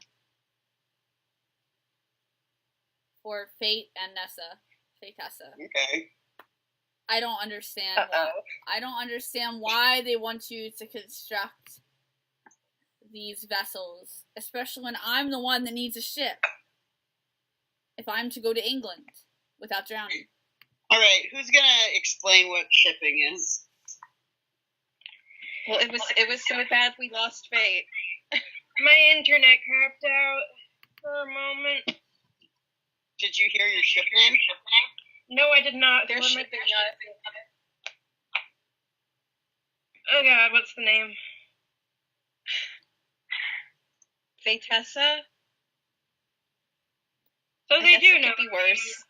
[SPEAKER 1] Or Fate and Nessa. Fatessa.
[SPEAKER 3] Okay.
[SPEAKER 1] I don't understand.
[SPEAKER 5] Uh-oh.
[SPEAKER 1] I don't understand why they want you to construct these vessels, especially when I'm the one that needs a ship. If I'm to go to England without drowning.
[SPEAKER 3] Alright, who's gonna explain what shipping is?
[SPEAKER 5] Well, it was so bad we lost Fate.
[SPEAKER 2] My internet crapped out for a moment.
[SPEAKER 3] Did you hear your ship name?
[SPEAKER 2] No, I did not.
[SPEAKER 5] They're
[SPEAKER 2] What am I-
[SPEAKER 5] shipping us.
[SPEAKER 2] Oh god, what's the name?
[SPEAKER 5] Fatessa?
[SPEAKER 2] So
[SPEAKER 5] I
[SPEAKER 2] they
[SPEAKER 5] guess
[SPEAKER 2] do
[SPEAKER 5] it
[SPEAKER 2] know.
[SPEAKER 5] could be worse.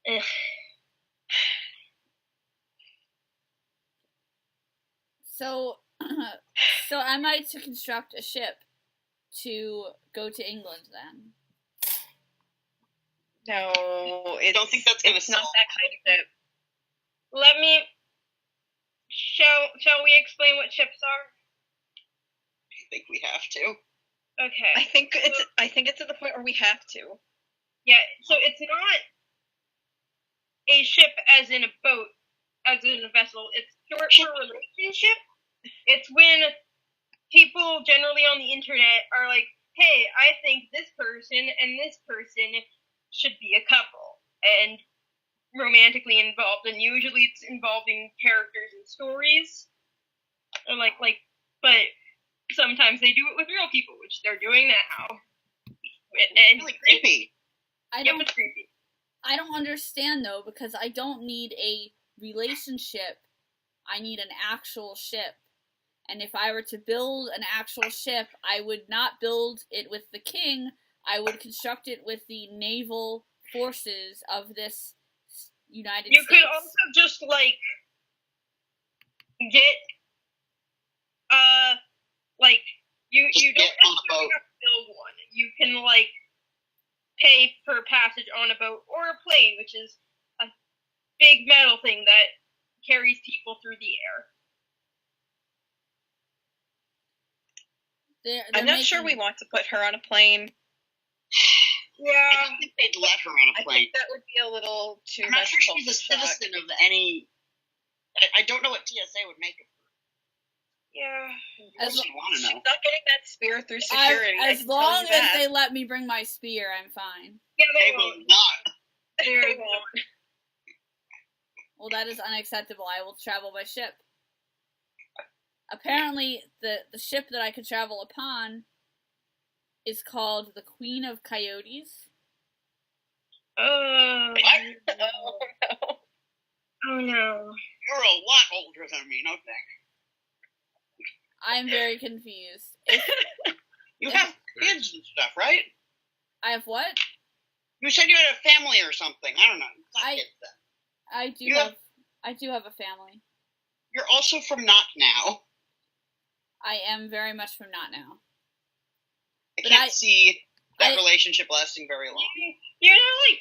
[SPEAKER 2] Ugh.
[SPEAKER 1] So, so am I to construct a ship to go to England then?
[SPEAKER 5] No,
[SPEAKER 3] don't think that's gonna
[SPEAKER 5] it's not
[SPEAKER 3] solve
[SPEAKER 5] that kind of ship.
[SPEAKER 2] Let me. Shall we explain what ships are?
[SPEAKER 3] I think we have to.
[SPEAKER 2] Okay.
[SPEAKER 5] I think it's at the point where we have to.
[SPEAKER 2] Yeah, so it's not a ship as in a boat, as in a vessel. It's short for relationship. It's when people generally on the internet are like, hey, I think this person and this person should be a couple. And romantically involved, and usually it's involving characters and stories. Or but sometimes they do it with real people, which they're doing now. And
[SPEAKER 3] Really creepy.
[SPEAKER 2] it's creepy.
[SPEAKER 1] I don't understand though, because I don't need a relationship. I need an actual ship. And if I were to build an actual ship, I would not build it with the king. I would construct it with the naval forces of this United
[SPEAKER 2] You
[SPEAKER 1] States.
[SPEAKER 2] could also just get You
[SPEAKER 3] Just
[SPEAKER 2] don't
[SPEAKER 3] get on a
[SPEAKER 2] necessarily
[SPEAKER 3] boat.
[SPEAKER 2] have to build one. You can like pay for passage on a boat or a plane, which is a big metal thing that carries people through the air.
[SPEAKER 1] They're
[SPEAKER 5] I'm not sure we
[SPEAKER 1] making-
[SPEAKER 5] want to put her on a plane.
[SPEAKER 3] I
[SPEAKER 2] Yeah.
[SPEAKER 3] don't think they'd let her on a
[SPEAKER 5] I
[SPEAKER 3] plane.
[SPEAKER 5] think that would be a little too
[SPEAKER 3] I'm not
[SPEAKER 5] much
[SPEAKER 3] sure she's a
[SPEAKER 5] culture shock.
[SPEAKER 3] citizen of any. I don't know what TSA would make of her.
[SPEAKER 2] Yeah.
[SPEAKER 3] What
[SPEAKER 1] As
[SPEAKER 3] would she want to
[SPEAKER 5] She's
[SPEAKER 3] know?
[SPEAKER 5] not getting that spear through security. I
[SPEAKER 1] as
[SPEAKER 5] can tell
[SPEAKER 1] long
[SPEAKER 5] you
[SPEAKER 1] as
[SPEAKER 5] that.
[SPEAKER 1] they let me bring my spear, I'm fine.
[SPEAKER 2] Yeah,
[SPEAKER 3] They
[SPEAKER 2] they
[SPEAKER 3] will
[SPEAKER 2] won't.
[SPEAKER 3] not.
[SPEAKER 5] They won't.
[SPEAKER 1] Well, that is unacceptable. I will travel by ship. Apparently, the ship that I could travel upon is called the Queen of Coyotes.
[SPEAKER 2] Oh.
[SPEAKER 5] Oh no.
[SPEAKER 2] Oh no.
[SPEAKER 3] You're a lot older than me, no thanks.
[SPEAKER 1] I'm very confused.
[SPEAKER 3] You have kids and stuff, right?
[SPEAKER 1] I have what?
[SPEAKER 3] You said you had a family or something. I don't know. It's not
[SPEAKER 1] I-
[SPEAKER 3] kids then.
[SPEAKER 1] I do have a family.
[SPEAKER 3] You're also from Not Now.
[SPEAKER 1] I am very much from Not Now.
[SPEAKER 3] I
[SPEAKER 1] But
[SPEAKER 3] can't see that
[SPEAKER 1] I-
[SPEAKER 3] relationship lasting very long.
[SPEAKER 2] You know, like,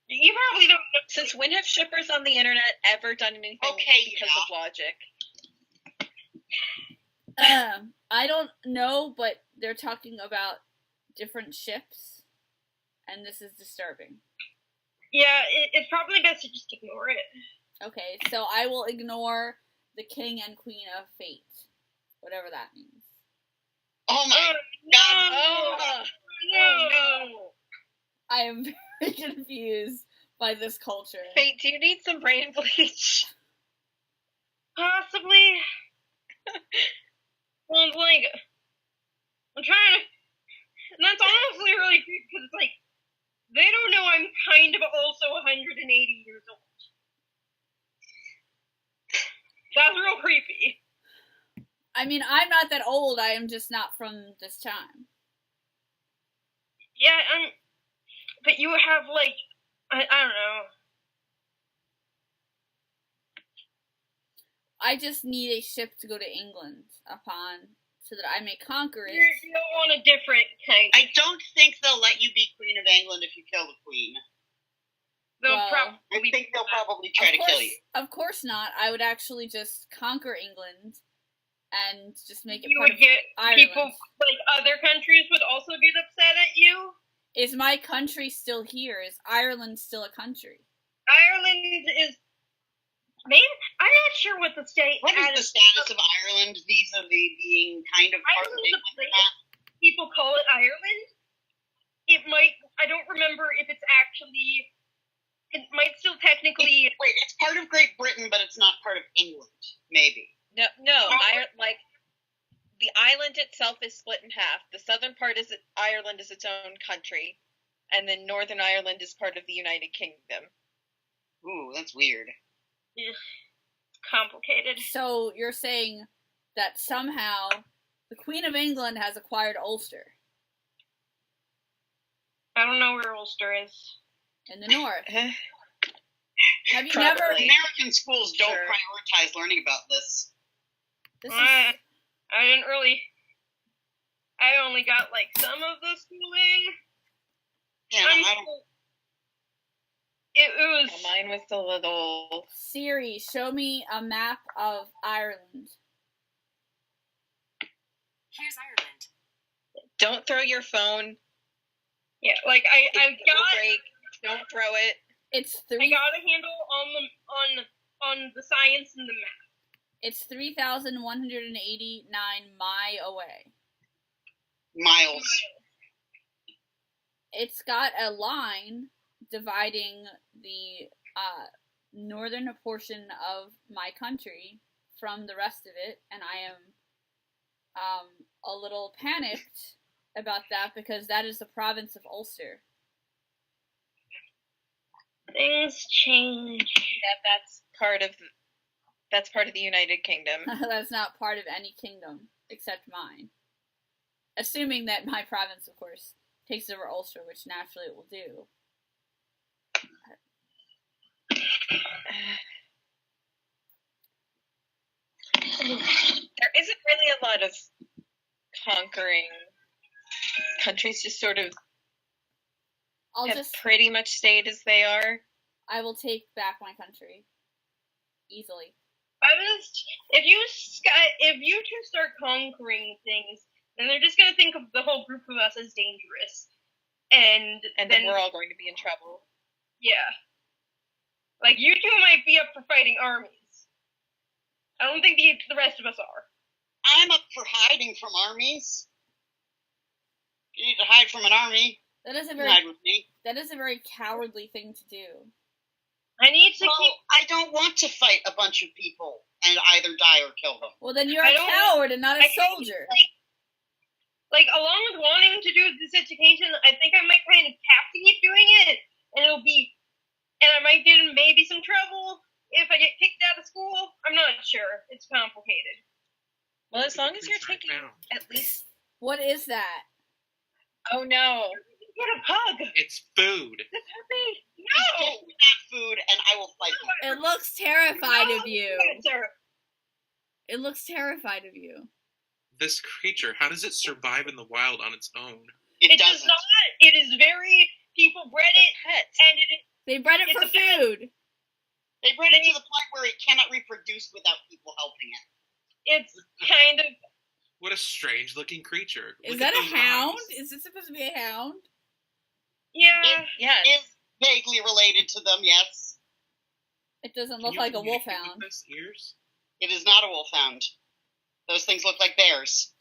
[SPEAKER 2] you probably don't know.
[SPEAKER 5] Since when have shippers on the internet ever done anything
[SPEAKER 3] Okay,
[SPEAKER 5] because
[SPEAKER 3] yeah.
[SPEAKER 5] of logic?
[SPEAKER 1] I don't know, but they're talking about different ships, and this is disturbing.
[SPEAKER 2] Yeah, it's probably best to just ignore it.
[SPEAKER 1] Okay, so I will ignore the King and Queen of Fate, whatever that means.
[SPEAKER 3] Oh my god.
[SPEAKER 5] Oh,
[SPEAKER 2] no.
[SPEAKER 5] no.
[SPEAKER 1] I am very confused by this culture.
[SPEAKER 5] Fate, do you need some brain bleach?
[SPEAKER 2] Possibly. Well, it's like, I'm trying to, and that's honestly really creepy because it's like, they don't know I'm kind of also 180 years old. That's real creepy.
[SPEAKER 1] I mean, I'm not that old, I am just not from this time.
[SPEAKER 2] Yeah, but you have like, I don't know.
[SPEAKER 1] I just need a ship to go to England upon, so that I may conquer it.
[SPEAKER 2] You don't want a different kind.
[SPEAKER 3] I don't think they'll let you be Queen of England if you kill the Queen.
[SPEAKER 2] They'll
[SPEAKER 1] Well,
[SPEAKER 3] I
[SPEAKER 2] probably
[SPEAKER 3] think they'll probably try to kill you.
[SPEAKER 1] Of course not. I would actually just conquer England and just make it
[SPEAKER 2] you
[SPEAKER 1] part
[SPEAKER 2] would
[SPEAKER 1] of
[SPEAKER 2] get
[SPEAKER 1] Ireland.
[SPEAKER 2] people like other countries would also get upset at you.
[SPEAKER 1] Is my country still here? Is Ireland still a country?
[SPEAKER 2] Ireland is. Man, I'm not sure what the state.
[SPEAKER 3] What is the status of Ireland vis-a-vis being kind of part of
[SPEAKER 2] Ireland's a
[SPEAKER 3] England?
[SPEAKER 2] place. People call it Ireland. It might. I don't remember if it's actually. It might still technically.
[SPEAKER 3] Wait, it's part of Great Britain, but it's not part of England. Maybe.
[SPEAKER 5] No, like the island itself is split in half. The southern part is Ireland is its own country, and then Northern Ireland is part of the United Kingdom.
[SPEAKER 3] Ooh, that's weird.
[SPEAKER 2] Ugh, complicated.
[SPEAKER 1] So you're saying that somehow the Queen of England has acquired Ulster
[SPEAKER 2] I don't know where Ulster is.
[SPEAKER 1] in the north. Have you
[SPEAKER 5] Probably.
[SPEAKER 1] never?
[SPEAKER 3] American schools don't
[SPEAKER 5] Sure.
[SPEAKER 3] prioritize learning about this.
[SPEAKER 1] This is,
[SPEAKER 2] I didn't really. I only got like some of the schooling.
[SPEAKER 3] Yeah,
[SPEAKER 2] I'm
[SPEAKER 3] I don't.
[SPEAKER 2] It was.
[SPEAKER 5] Well, mine was a little.
[SPEAKER 1] Siri, show me a map of Ireland.
[SPEAKER 6] Here's Ireland.
[SPEAKER 5] Don't throw your phone.
[SPEAKER 2] Yeah, like I
[SPEAKER 5] It will
[SPEAKER 2] got.
[SPEAKER 5] break. Don't throw it.
[SPEAKER 1] It's
[SPEAKER 2] I
[SPEAKER 1] three.
[SPEAKER 2] got a handle on the science and the math.
[SPEAKER 1] It's 3,189 mi away.
[SPEAKER 3] Miles.
[SPEAKER 1] It's got a line dividing the northern portion of my country from the rest of it, and I am a little panicked about that because that is the province of Ulster.
[SPEAKER 2] Things change.
[SPEAKER 5] That's part of the United Kingdom.
[SPEAKER 1] That's not part of any kingdom except mine. Assuming that my province, of course, takes over Ulster, which naturally it will do.
[SPEAKER 5] There isn't really a lot of conquering countries just sort of
[SPEAKER 1] I'll
[SPEAKER 5] have
[SPEAKER 1] just,
[SPEAKER 5] pretty much stayed as they are.
[SPEAKER 1] I will take back my country. Easily.
[SPEAKER 2] If you two start conquering things, then they're just gonna think of the whole group of us as dangerous, and
[SPEAKER 5] And
[SPEAKER 2] then
[SPEAKER 5] then we're all going to be in trouble.
[SPEAKER 2] yeah, like you two might be up for fighting armies. I don't think the rest of us are.
[SPEAKER 3] I'm up for hiding from armies. You need to hide from an army.
[SPEAKER 1] That is a
[SPEAKER 3] You can
[SPEAKER 1] very
[SPEAKER 3] hide with me.
[SPEAKER 1] cowardly thing to do.
[SPEAKER 2] I need to
[SPEAKER 3] Well,
[SPEAKER 2] keep.
[SPEAKER 3] I don't want to fight a bunch of people and either die or kill them.
[SPEAKER 1] Well, then you're
[SPEAKER 2] I
[SPEAKER 1] a
[SPEAKER 2] don't-
[SPEAKER 1] coward and not a
[SPEAKER 2] I think,
[SPEAKER 1] soldier.
[SPEAKER 2] Like along with wanting to do this education, I think I might kind of have to keep doing it, and I might get in maybe some trouble if I get kicked out of school. I'm not sure. It's complicated.
[SPEAKER 5] Well, as
[SPEAKER 4] Look
[SPEAKER 5] long
[SPEAKER 4] at
[SPEAKER 5] as
[SPEAKER 4] the
[SPEAKER 5] you're
[SPEAKER 4] creature I
[SPEAKER 5] taking
[SPEAKER 4] found.
[SPEAKER 5] at least...
[SPEAKER 1] What is that?
[SPEAKER 5] Oh, no.
[SPEAKER 2] Get a pug.
[SPEAKER 4] It's food.
[SPEAKER 5] This puppy.
[SPEAKER 3] Just
[SPEAKER 2] No.
[SPEAKER 3] give me that food and I will fight you.
[SPEAKER 1] It looks terrified of you.
[SPEAKER 2] Sir.
[SPEAKER 1] It looks terrified of you.
[SPEAKER 4] This creature, how does it survive in the wild on its own?
[SPEAKER 3] It
[SPEAKER 2] It does
[SPEAKER 3] doesn't.
[SPEAKER 2] not. It is very people bred it,
[SPEAKER 5] Pets.
[SPEAKER 2] and it is.
[SPEAKER 1] They bred it
[SPEAKER 2] It's
[SPEAKER 1] for
[SPEAKER 2] a pet.
[SPEAKER 1] food.
[SPEAKER 3] They bred it to the point where it cannot reproduce without people helping it.
[SPEAKER 2] It's kind of.
[SPEAKER 4] What a strange looking creature.
[SPEAKER 1] Is
[SPEAKER 4] Look
[SPEAKER 1] that
[SPEAKER 4] at
[SPEAKER 1] a
[SPEAKER 4] those
[SPEAKER 1] hound?
[SPEAKER 4] eyes.
[SPEAKER 1] Is this supposed to be a hound?
[SPEAKER 2] Yeah.
[SPEAKER 5] Yeah.
[SPEAKER 3] Is vaguely related to them, yes.
[SPEAKER 1] It doesn't
[SPEAKER 4] Can
[SPEAKER 1] look
[SPEAKER 4] you
[SPEAKER 1] like a
[SPEAKER 4] communicate with
[SPEAKER 1] wolfhound.
[SPEAKER 4] this? Ears?
[SPEAKER 3] It is not a wolfhound. Those things look like bears.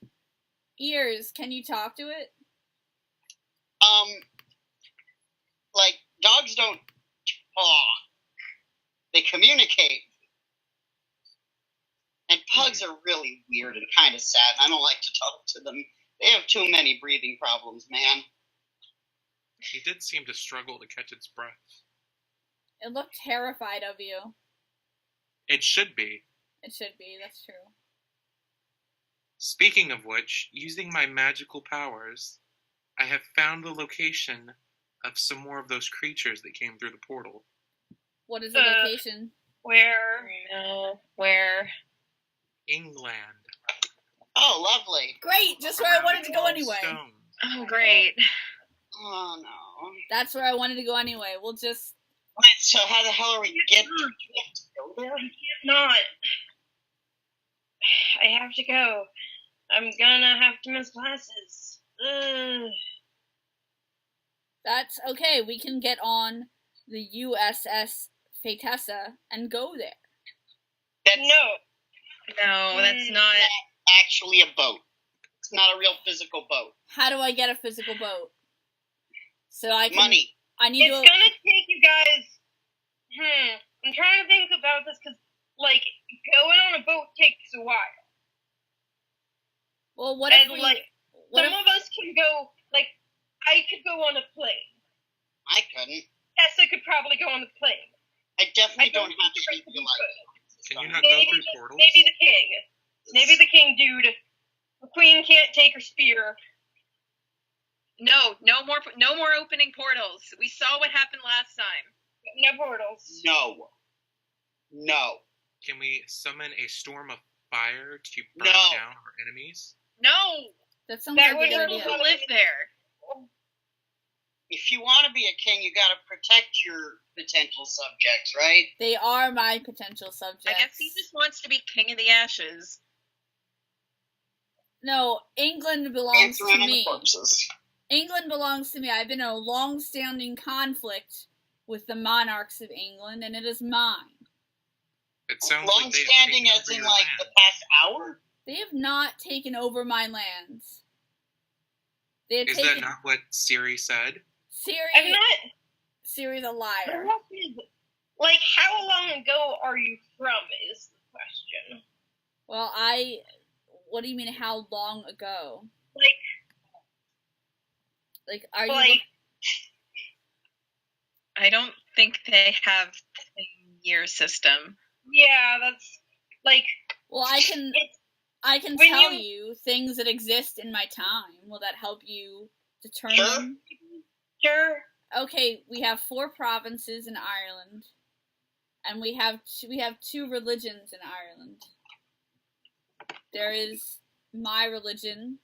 [SPEAKER 1] Ears, can you talk to it?
[SPEAKER 3] Like, dogs don't talk. They communicate. And pugs are really weird and kind of sad. I don't like to talk to them. They have too many breathing problems, man.
[SPEAKER 4] He did seem to struggle to catch its breath.
[SPEAKER 1] It looked terrified of you.
[SPEAKER 4] It should be.
[SPEAKER 1] It should be, that's true.
[SPEAKER 4] Speaking of which, using my magical powers, I have found the location of some more of those creatures that came through the portal.
[SPEAKER 1] What is the
[SPEAKER 2] Uh,
[SPEAKER 1] location?
[SPEAKER 2] Where?
[SPEAKER 5] No. Where?
[SPEAKER 4] England.
[SPEAKER 3] Oh, lovely.
[SPEAKER 1] Great, just where I wanted to go anyway.
[SPEAKER 4] Stone.
[SPEAKER 5] Oh, great.
[SPEAKER 3] Oh, no.
[SPEAKER 1] That's where I wanted to go anyway. We'll just...
[SPEAKER 3] Wait, so how the hell are we getting? Do we have to go there?
[SPEAKER 2] Not. I have to go. I'm gonna have to miss classes. Ugh.
[SPEAKER 1] That's okay. We can get on the USS Fatessa and go there.
[SPEAKER 3] That's
[SPEAKER 2] No.
[SPEAKER 5] No, that's not...
[SPEAKER 3] actually a boat. It's not a real physical boat.
[SPEAKER 1] How do I get a physical boat? So I can...
[SPEAKER 3] Money.
[SPEAKER 1] I need
[SPEAKER 2] It's
[SPEAKER 1] to...
[SPEAKER 2] gonna take you guys. I'm trying to think about this because, like, going on a boat takes a while.
[SPEAKER 1] Well, what if
[SPEAKER 2] And,
[SPEAKER 1] we...
[SPEAKER 2] like,
[SPEAKER 1] what
[SPEAKER 2] some
[SPEAKER 1] if,
[SPEAKER 2] of us can go. Like, I could go on a plane.
[SPEAKER 3] I couldn't.
[SPEAKER 2] Tessa could probably go on the plane.
[SPEAKER 3] I definitely
[SPEAKER 2] I
[SPEAKER 3] don't have to
[SPEAKER 2] think
[SPEAKER 3] be
[SPEAKER 2] you
[SPEAKER 3] like
[SPEAKER 4] Can you not go through portals?
[SPEAKER 2] Maybe the king. Maybe the king, dude. The queen can't take her spear.
[SPEAKER 5] No more opening portals. We saw what happened last time.
[SPEAKER 2] No portals.
[SPEAKER 3] No. No.
[SPEAKER 4] Can we summon a storm of fire to burn
[SPEAKER 3] No.
[SPEAKER 4] down our enemies?
[SPEAKER 5] No!
[SPEAKER 1] that sounds
[SPEAKER 2] That
[SPEAKER 1] like a
[SPEAKER 2] would
[SPEAKER 1] good
[SPEAKER 2] hurt
[SPEAKER 1] idea.
[SPEAKER 2] a
[SPEAKER 5] Who live there?
[SPEAKER 3] If you want to be a king, you gotta protect your potential subjects, right?
[SPEAKER 1] They are my potential subjects.
[SPEAKER 5] I guess he just wants to be king of the ashes.
[SPEAKER 1] No, England
[SPEAKER 3] And
[SPEAKER 1] belongs to
[SPEAKER 3] surrounding the
[SPEAKER 1] me.
[SPEAKER 3] corpses.
[SPEAKER 1] England belongs to me. I've been in a long-standing conflict with the monarchs of England, and it is mine.
[SPEAKER 4] It sounds like they have
[SPEAKER 3] Long-standing
[SPEAKER 4] taken
[SPEAKER 3] as
[SPEAKER 4] over
[SPEAKER 3] in,
[SPEAKER 4] your
[SPEAKER 3] like,
[SPEAKER 4] land.
[SPEAKER 3] the past hour?
[SPEAKER 1] They have not taken over my lands. They have
[SPEAKER 4] Is
[SPEAKER 1] taken...
[SPEAKER 4] that not what Siri said?
[SPEAKER 2] I'm
[SPEAKER 1] Siri...
[SPEAKER 2] not.
[SPEAKER 1] Siri's a liar.
[SPEAKER 2] Like, how long ago are you from? Is the question.
[SPEAKER 1] Well, what do you mean, how long ago? Like, are you...
[SPEAKER 2] Like,
[SPEAKER 5] I don't think they have a year system.
[SPEAKER 2] yeah, that's like.
[SPEAKER 1] Well, I can
[SPEAKER 2] When
[SPEAKER 1] tell
[SPEAKER 2] you-
[SPEAKER 1] you things that exist in my time. Will that help you determine?
[SPEAKER 2] Sure.
[SPEAKER 1] Okay, we have 4 provinces in Ireland, and we have 2 religions in Ireland. There is my religion,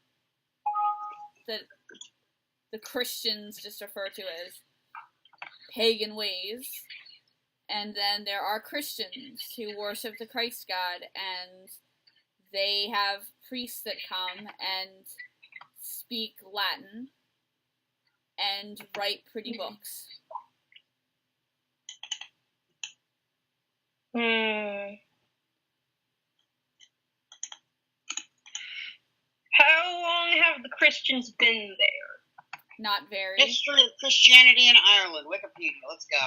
[SPEAKER 1] that the Christians just refer to as pagan ways. And then there are Christians who worship the Christ God, and they have priests that come and speak Latin and write pretty books.
[SPEAKER 2] How long have the Christians been there?
[SPEAKER 1] Not very.
[SPEAKER 3] History of Christianity in Ireland. Wikipedia. Let's go.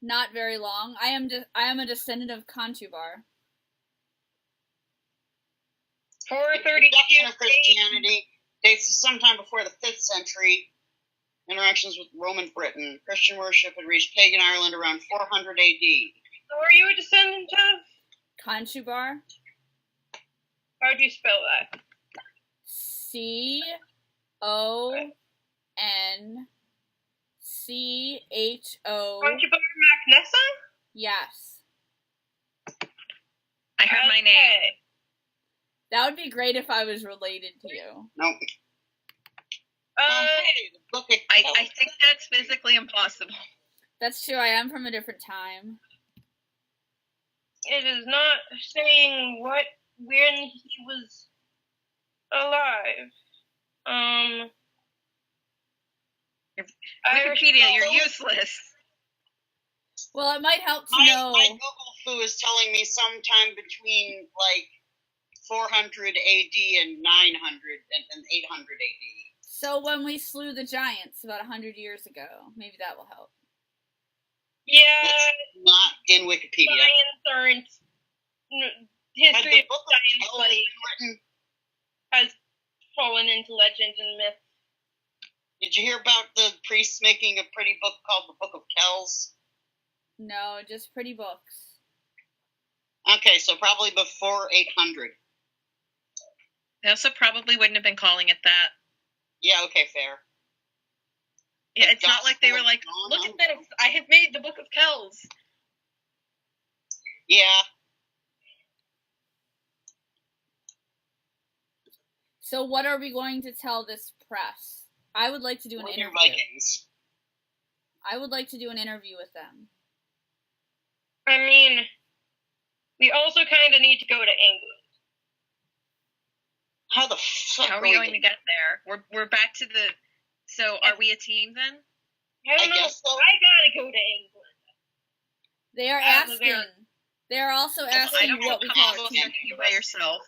[SPEAKER 1] Not very long. I am a descendant of Conchubar.
[SPEAKER 2] 430
[SPEAKER 3] Introduction of Christianity dates to sometime before the 5th century. Interactions with Roman Britain. Christian worship had reached pagan Ireland around 400 AD.
[SPEAKER 2] So are you a descendant of?
[SPEAKER 1] Conchubar?
[SPEAKER 2] How do you spell that?
[SPEAKER 1] C-O-N-C-H-O.
[SPEAKER 2] Conchubar Macnessa?
[SPEAKER 1] Yes.
[SPEAKER 5] I heard my name.
[SPEAKER 1] That would be great if I was related to you.
[SPEAKER 3] Nope.
[SPEAKER 2] Hey,
[SPEAKER 3] the book of
[SPEAKER 5] I think that's physically impossible.
[SPEAKER 1] That's true, I am from a different time.
[SPEAKER 2] it is not saying when he was alive.
[SPEAKER 5] Wikipedia, you're useless.
[SPEAKER 1] Well, it might help to
[SPEAKER 3] my
[SPEAKER 1] know.
[SPEAKER 3] Google Foo is telling me sometime between, like, 400 AD and 900 and 800 AD.
[SPEAKER 1] So when we slew the giants about 100 years ago, maybe that will help.
[SPEAKER 2] Yeah,
[SPEAKER 3] That's not in Wikipedia.
[SPEAKER 2] science aren't. History of
[SPEAKER 3] Book of
[SPEAKER 2] science
[SPEAKER 3] Kells
[SPEAKER 2] like,
[SPEAKER 3] written.
[SPEAKER 2] has fallen into legend and myth.
[SPEAKER 3] Did you hear about the priests making a pretty book called the Book of Kells?
[SPEAKER 1] No, just pretty books.
[SPEAKER 3] Okay, so probably before 800.
[SPEAKER 5] They also probably wouldn't have been calling it that.
[SPEAKER 3] Yeah, okay, fair.
[SPEAKER 5] Yeah, it's not like they were like, look at this, I have made the Book of Kells.
[SPEAKER 3] Yeah.
[SPEAKER 1] So what are we going to tell this press? I would like to do an
[SPEAKER 3] Warrior
[SPEAKER 1] interview.
[SPEAKER 3] Vikings.
[SPEAKER 1] I would like to do an interview with them.
[SPEAKER 2] I mean, we also kind of need to go to England.
[SPEAKER 3] How the fuck
[SPEAKER 5] How are we going to get there? We're back to the... So, are we a team then?
[SPEAKER 2] I don't
[SPEAKER 3] I
[SPEAKER 2] know.
[SPEAKER 3] guess so.
[SPEAKER 2] I gotta go to England.
[SPEAKER 1] They are
[SPEAKER 2] As a
[SPEAKER 1] asking.
[SPEAKER 2] very-
[SPEAKER 1] They are also
[SPEAKER 5] I
[SPEAKER 1] asking
[SPEAKER 5] don't
[SPEAKER 1] what
[SPEAKER 5] feel
[SPEAKER 1] we call our
[SPEAKER 5] comfortable
[SPEAKER 1] team.
[SPEAKER 5] sending you by yourself.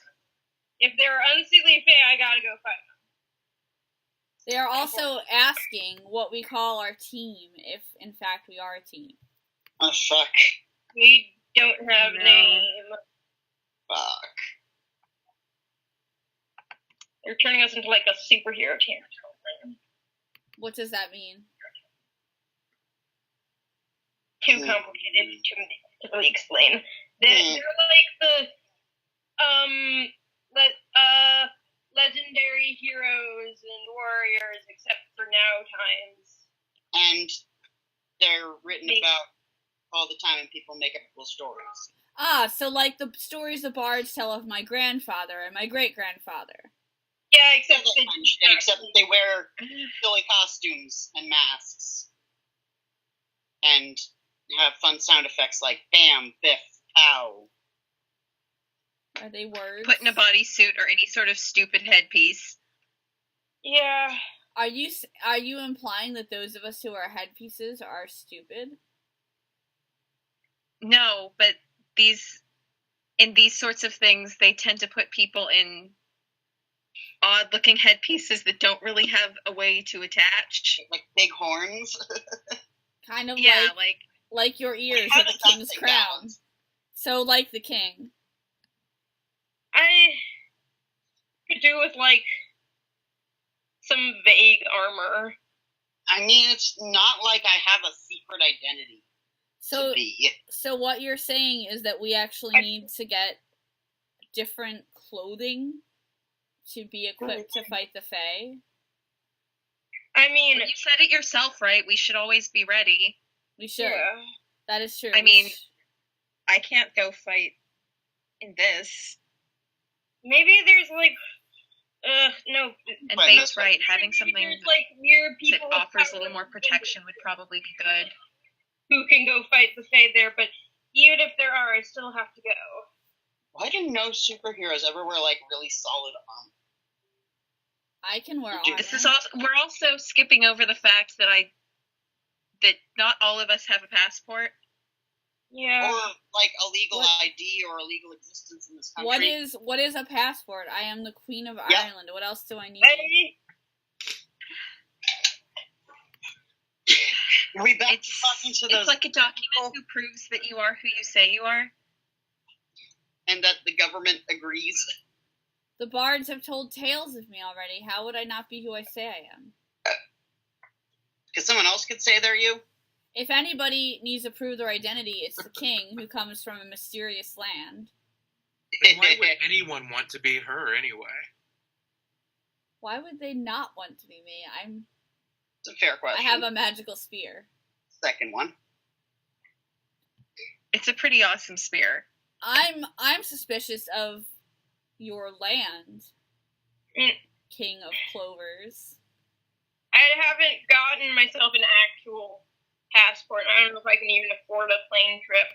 [SPEAKER 2] If they're unseelie fae, I gotta go fight them.
[SPEAKER 1] They are also asking what we call our team, if in fact we are a team.
[SPEAKER 3] Oh, fuck.
[SPEAKER 2] We don't have
[SPEAKER 5] No.
[SPEAKER 2] name.
[SPEAKER 3] Fuck.
[SPEAKER 2] They're turning us into like a superhero team or something.
[SPEAKER 1] What does that mean?
[SPEAKER 2] Too complicated to really explain. They're like the legendary heroes and warriors, except for now times.
[SPEAKER 3] And they're written about all the time, and people make up cool stories.
[SPEAKER 1] Ah, so like the stories the bards tell of my grandfather and my great-grandfather.
[SPEAKER 2] Yeah, except
[SPEAKER 3] That kind of shit, except that they wear silly costumes and masks. And have fun sound effects like bam, biff, pow.
[SPEAKER 1] Are they words?
[SPEAKER 5] Put in a bodysuit or any sort of stupid headpiece.
[SPEAKER 2] yeah.
[SPEAKER 1] Are you implying that those of us who wear headpieces are stupid?
[SPEAKER 5] No, but in these sorts of things, they tend to put people in odd-looking headpieces that don't really have a way to attach.
[SPEAKER 3] Like big horns.
[SPEAKER 1] Kind of
[SPEAKER 5] Yeah,
[SPEAKER 1] like your ears
[SPEAKER 3] How
[SPEAKER 1] of the
[SPEAKER 3] does that
[SPEAKER 1] king's
[SPEAKER 3] thing
[SPEAKER 1] crown.
[SPEAKER 3] balance?
[SPEAKER 1] So like the king.
[SPEAKER 2] I could do with like some vague armor.
[SPEAKER 3] I mean, it's not like I have a secret identity
[SPEAKER 1] So
[SPEAKER 3] to be.
[SPEAKER 1] so what you're saying is that we actually need to get different clothing to be equipped to fight the Fae?
[SPEAKER 2] I mean,
[SPEAKER 5] you said it yourself, right? We should always be ready.
[SPEAKER 1] We should.
[SPEAKER 2] yeah.
[SPEAKER 1] That is true.
[SPEAKER 5] I mean, I can't go fight in this.
[SPEAKER 2] Maybe there's like No.
[SPEAKER 5] And
[SPEAKER 3] But
[SPEAKER 5] Fate's
[SPEAKER 3] that's
[SPEAKER 5] right. Having something
[SPEAKER 2] There's like weird
[SPEAKER 5] that
[SPEAKER 2] people with
[SPEAKER 5] offers a
[SPEAKER 2] power
[SPEAKER 5] little more protection would probably be good.
[SPEAKER 2] who can go fight the Fae there, but even if there are, I still have to go.
[SPEAKER 3] Why do no superheroes ever wear like really solid armor?
[SPEAKER 1] I can wear
[SPEAKER 3] Dude,
[SPEAKER 1] armor.
[SPEAKER 5] This is also, we're also skipping over the fact that that not all of us have a passport.
[SPEAKER 2] Yeah.
[SPEAKER 3] Or like a legal
[SPEAKER 1] What-
[SPEAKER 3] ID or a legal existence in this country.
[SPEAKER 1] What is a passport? I am the Queen of
[SPEAKER 3] Yeah.
[SPEAKER 1] Ireland. What else do I need?
[SPEAKER 3] Are we back
[SPEAKER 5] It's,
[SPEAKER 3] to talking to those
[SPEAKER 5] it's like a document
[SPEAKER 3] people
[SPEAKER 5] who proves that you are who you say you are.
[SPEAKER 3] and that the government agrees?
[SPEAKER 1] The bards have told tales of me already. How would I not be who I say I am?
[SPEAKER 3] Because someone else could say they're you?
[SPEAKER 1] If anybody needs to prove their identity, it's the king who comes from a mysterious land.
[SPEAKER 4] Then why would anyone want to be her anyway?
[SPEAKER 1] Why would they not want to be me?
[SPEAKER 3] It's a fair
[SPEAKER 1] I
[SPEAKER 3] question.
[SPEAKER 1] have a magical spear.
[SPEAKER 3] Second one.
[SPEAKER 5] It's a pretty awesome spear.
[SPEAKER 1] I'm suspicious of your land,
[SPEAKER 2] Mm.
[SPEAKER 1] King of Clovers.
[SPEAKER 2] I haven't gotten myself an actual passport. I don't know if I can even afford a plane trip.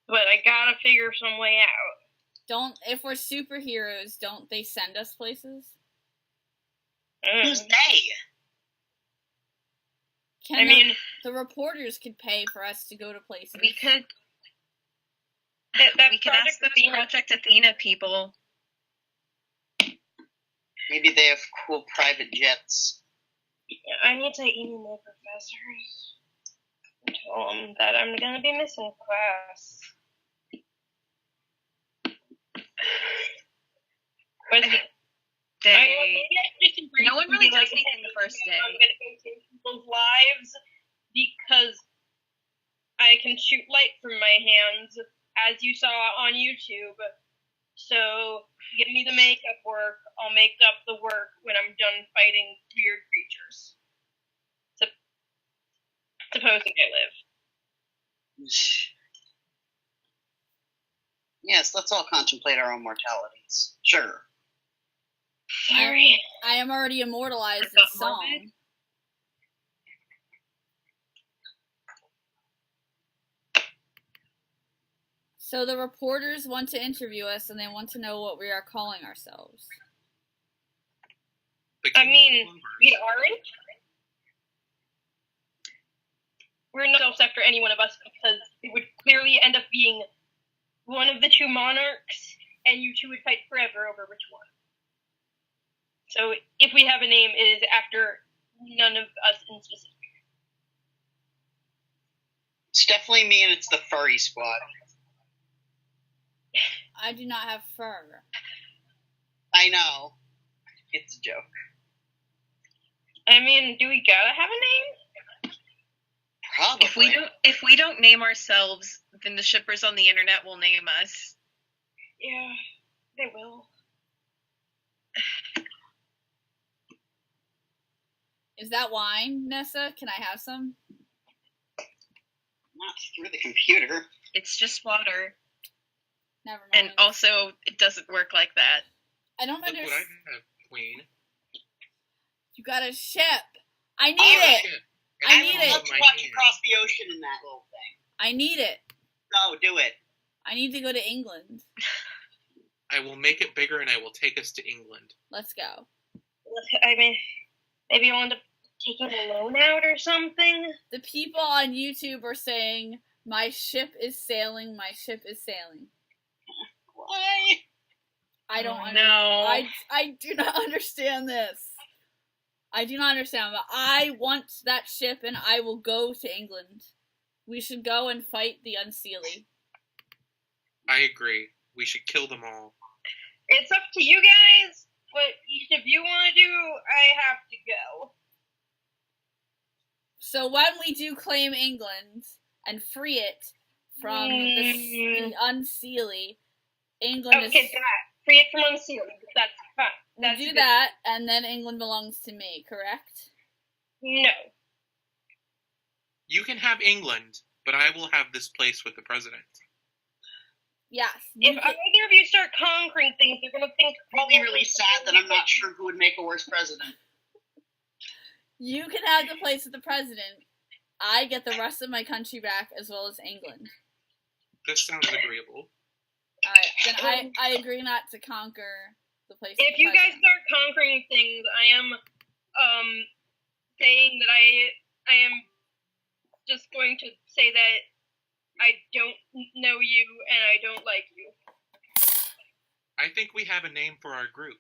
[SPEAKER 2] But I gotta figure some way out.
[SPEAKER 1] If we're superheroes, don't they send us places?
[SPEAKER 3] Who's they?
[SPEAKER 1] Can
[SPEAKER 2] I mean,
[SPEAKER 1] the reporters could pay for us to go to places.
[SPEAKER 5] We could
[SPEAKER 2] that
[SPEAKER 5] we could ask
[SPEAKER 2] Project
[SPEAKER 5] those
[SPEAKER 2] Athena-
[SPEAKER 5] Project Athena people.
[SPEAKER 3] Maybe they have cool private jets.
[SPEAKER 2] I need to email my professors and tell them that I'm gonna be missing class. But
[SPEAKER 5] They no one really does
[SPEAKER 2] anything
[SPEAKER 5] anything the first day.
[SPEAKER 2] I'm gonna go save people's lives because I can shoot light from my hands, as you saw on YouTube. So give me the makeup work. I'll make up the work when I'm done fighting weird creatures. Supposing I live.
[SPEAKER 3] Yes, let's all contemplate our own mortalities. Sure.
[SPEAKER 2] Sorry.
[SPEAKER 1] I am already immortalized in
[SPEAKER 5] Not
[SPEAKER 1] song.
[SPEAKER 5] morbid?
[SPEAKER 1] So the reporters want to interview us, and they want to know what we are calling ourselves.
[SPEAKER 4] The
[SPEAKER 2] I
[SPEAKER 4] King of
[SPEAKER 2] mean,
[SPEAKER 4] Clovers.
[SPEAKER 2] we aren't. We're not ourselves after any one of us because it would clearly end up being one of the two monarchs, and you two would fight forever over which one. So if we have a name, it is after none of us in specific.
[SPEAKER 3] It's definitely me and it's the furry squad.
[SPEAKER 1] I do not have fur.
[SPEAKER 3] I know. It's a joke.
[SPEAKER 2] I mean, do we gotta have a name?
[SPEAKER 3] Probably.
[SPEAKER 5] If we don't name ourselves, then the shippers on the internet will name us.
[SPEAKER 2] Yeah, they will.
[SPEAKER 1] Is that wine, Nessa? Can I have some?
[SPEAKER 3] Not through the computer.
[SPEAKER 5] It's just water.
[SPEAKER 1] Never mind.
[SPEAKER 5] And also, it doesn't work like that.
[SPEAKER 1] I don't
[SPEAKER 4] Look what I
[SPEAKER 1] understand.
[SPEAKER 4] have, Queen.
[SPEAKER 1] You got a ship. I need
[SPEAKER 3] Oh,
[SPEAKER 1] it.
[SPEAKER 4] Shit.
[SPEAKER 1] I
[SPEAKER 4] And
[SPEAKER 1] need
[SPEAKER 4] it's
[SPEAKER 1] it.
[SPEAKER 4] on
[SPEAKER 3] Let's
[SPEAKER 4] my
[SPEAKER 3] watch
[SPEAKER 4] hand.
[SPEAKER 3] across the ocean in that little thing.
[SPEAKER 1] I need it.
[SPEAKER 3] Go, do it.
[SPEAKER 1] I need to go to England.
[SPEAKER 4] I will make it bigger and I will take us to England.
[SPEAKER 1] Let's go.
[SPEAKER 2] I mean, maybe I'll end up taking a loan out or something.
[SPEAKER 1] The people on YouTube are saying, "My ship is sailing. My ship is sailing."
[SPEAKER 3] Why?
[SPEAKER 1] I don't
[SPEAKER 5] Oh,
[SPEAKER 1] understand.
[SPEAKER 5] no.
[SPEAKER 1] I do not understand this. I do not understand, but I want that ship and I will go to England. We should go and fight the Unseelie.
[SPEAKER 4] I agree. We should kill them all.
[SPEAKER 2] It's up to you guys. What each of you want to do, I have to go.
[SPEAKER 1] So when we do claim England and free it from the Unseelie, England
[SPEAKER 2] Okay,
[SPEAKER 1] is...
[SPEAKER 2] that. Free it from unsealing. That's fine.
[SPEAKER 1] We
[SPEAKER 2] That's
[SPEAKER 1] do
[SPEAKER 2] good.
[SPEAKER 1] that, and then England belongs to me, correct?
[SPEAKER 2] No.
[SPEAKER 4] You can have England, but I will have this place with the president.
[SPEAKER 1] Yes.
[SPEAKER 2] If either of you start conquering things, they're gonna think
[SPEAKER 3] Probably really sad that I'm not sure who would make a worse president.
[SPEAKER 1] You can have the place of the president. I get the rest of my country back, as well as England.
[SPEAKER 4] This sounds agreeable.
[SPEAKER 1] Alright, then I agree not to conquer the place of the
[SPEAKER 2] If you guys
[SPEAKER 1] president.
[SPEAKER 2] start conquering things, I am saying that I am just going to say that I don't know you and I don't like you.
[SPEAKER 4] I think we have a name for our group.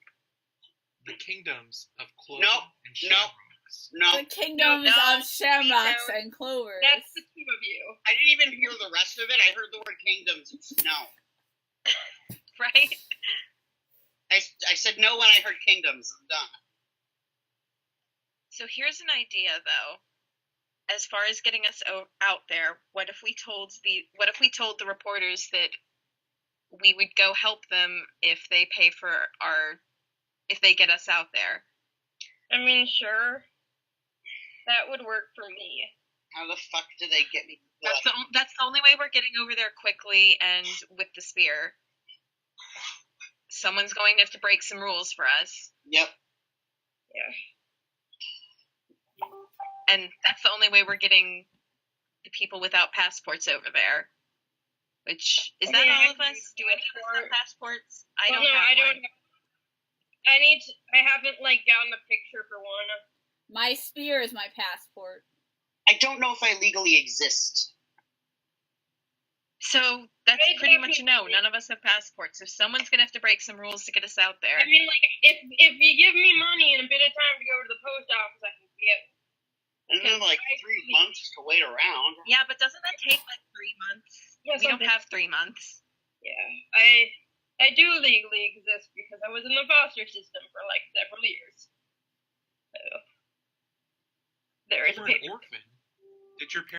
[SPEAKER 4] The Kingdoms of Clover
[SPEAKER 3] Nope,
[SPEAKER 4] and Shamrocks.
[SPEAKER 3] No,
[SPEAKER 1] The kingdoms
[SPEAKER 5] No,
[SPEAKER 1] of shamrocks
[SPEAKER 5] no.
[SPEAKER 1] and clovers.
[SPEAKER 2] That's the two of you.
[SPEAKER 3] I didn't even hear the rest of it. I heard the word kingdoms. It's no.
[SPEAKER 5] Right?
[SPEAKER 3] I said no when I heard kingdoms. I'm done.
[SPEAKER 5] So here's an idea, though. As far as getting us out there, what if we told the reporters that we would go help them if they pay for if they get us out there?
[SPEAKER 2] I mean, sure. That would work for me.
[SPEAKER 3] How the fuck do they get me?
[SPEAKER 5] That's the only way we're getting over there quickly and with the spear. Someone's going to have to break some rules for us.
[SPEAKER 3] Yep.
[SPEAKER 2] Yeah.
[SPEAKER 5] And that's the only way we're getting the people without passports over there. Which, is that
[SPEAKER 2] Okay,
[SPEAKER 5] all
[SPEAKER 2] I
[SPEAKER 5] of us? Do any of us have passports? I
[SPEAKER 2] Well,
[SPEAKER 5] don't
[SPEAKER 2] no,
[SPEAKER 5] have
[SPEAKER 2] I
[SPEAKER 5] one.
[SPEAKER 2] don't. I haven't gotten the picture for one.
[SPEAKER 1] My spear is my passport.
[SPEAKER 3] I don't know if I legally exist.
[SPEAKER 5] So that's
[SPEAKER 2] Right,
[SPEAKER 5] pretty much a no.
[SPEAKER 2] definitely.
[SPEAKER 5] None of us have passports. So someone's gonna have to break some rules to get us out there.
[SPEAKER 2] I mean, like, if you give me money and a bit of time to go to the post office, I can get.
[SPEAKER 3] And then like 3 months to wait around.
[SPEAKER 5] Yeah, but doesn't that take like 3 months?
[SPEAKER 2] Yes,
[SPEAKER 5] We don't have 3 months.
[SPEAKER 2] Yeah, I do legally exist because I was in the foster system for like several years. So there is
[SPEAKER 4] You're
[SPEAKER 2] a
[SPEAKER 4] an
[SPEAKER 2] paper.
[SPEAKER 4] orphan. Did your parents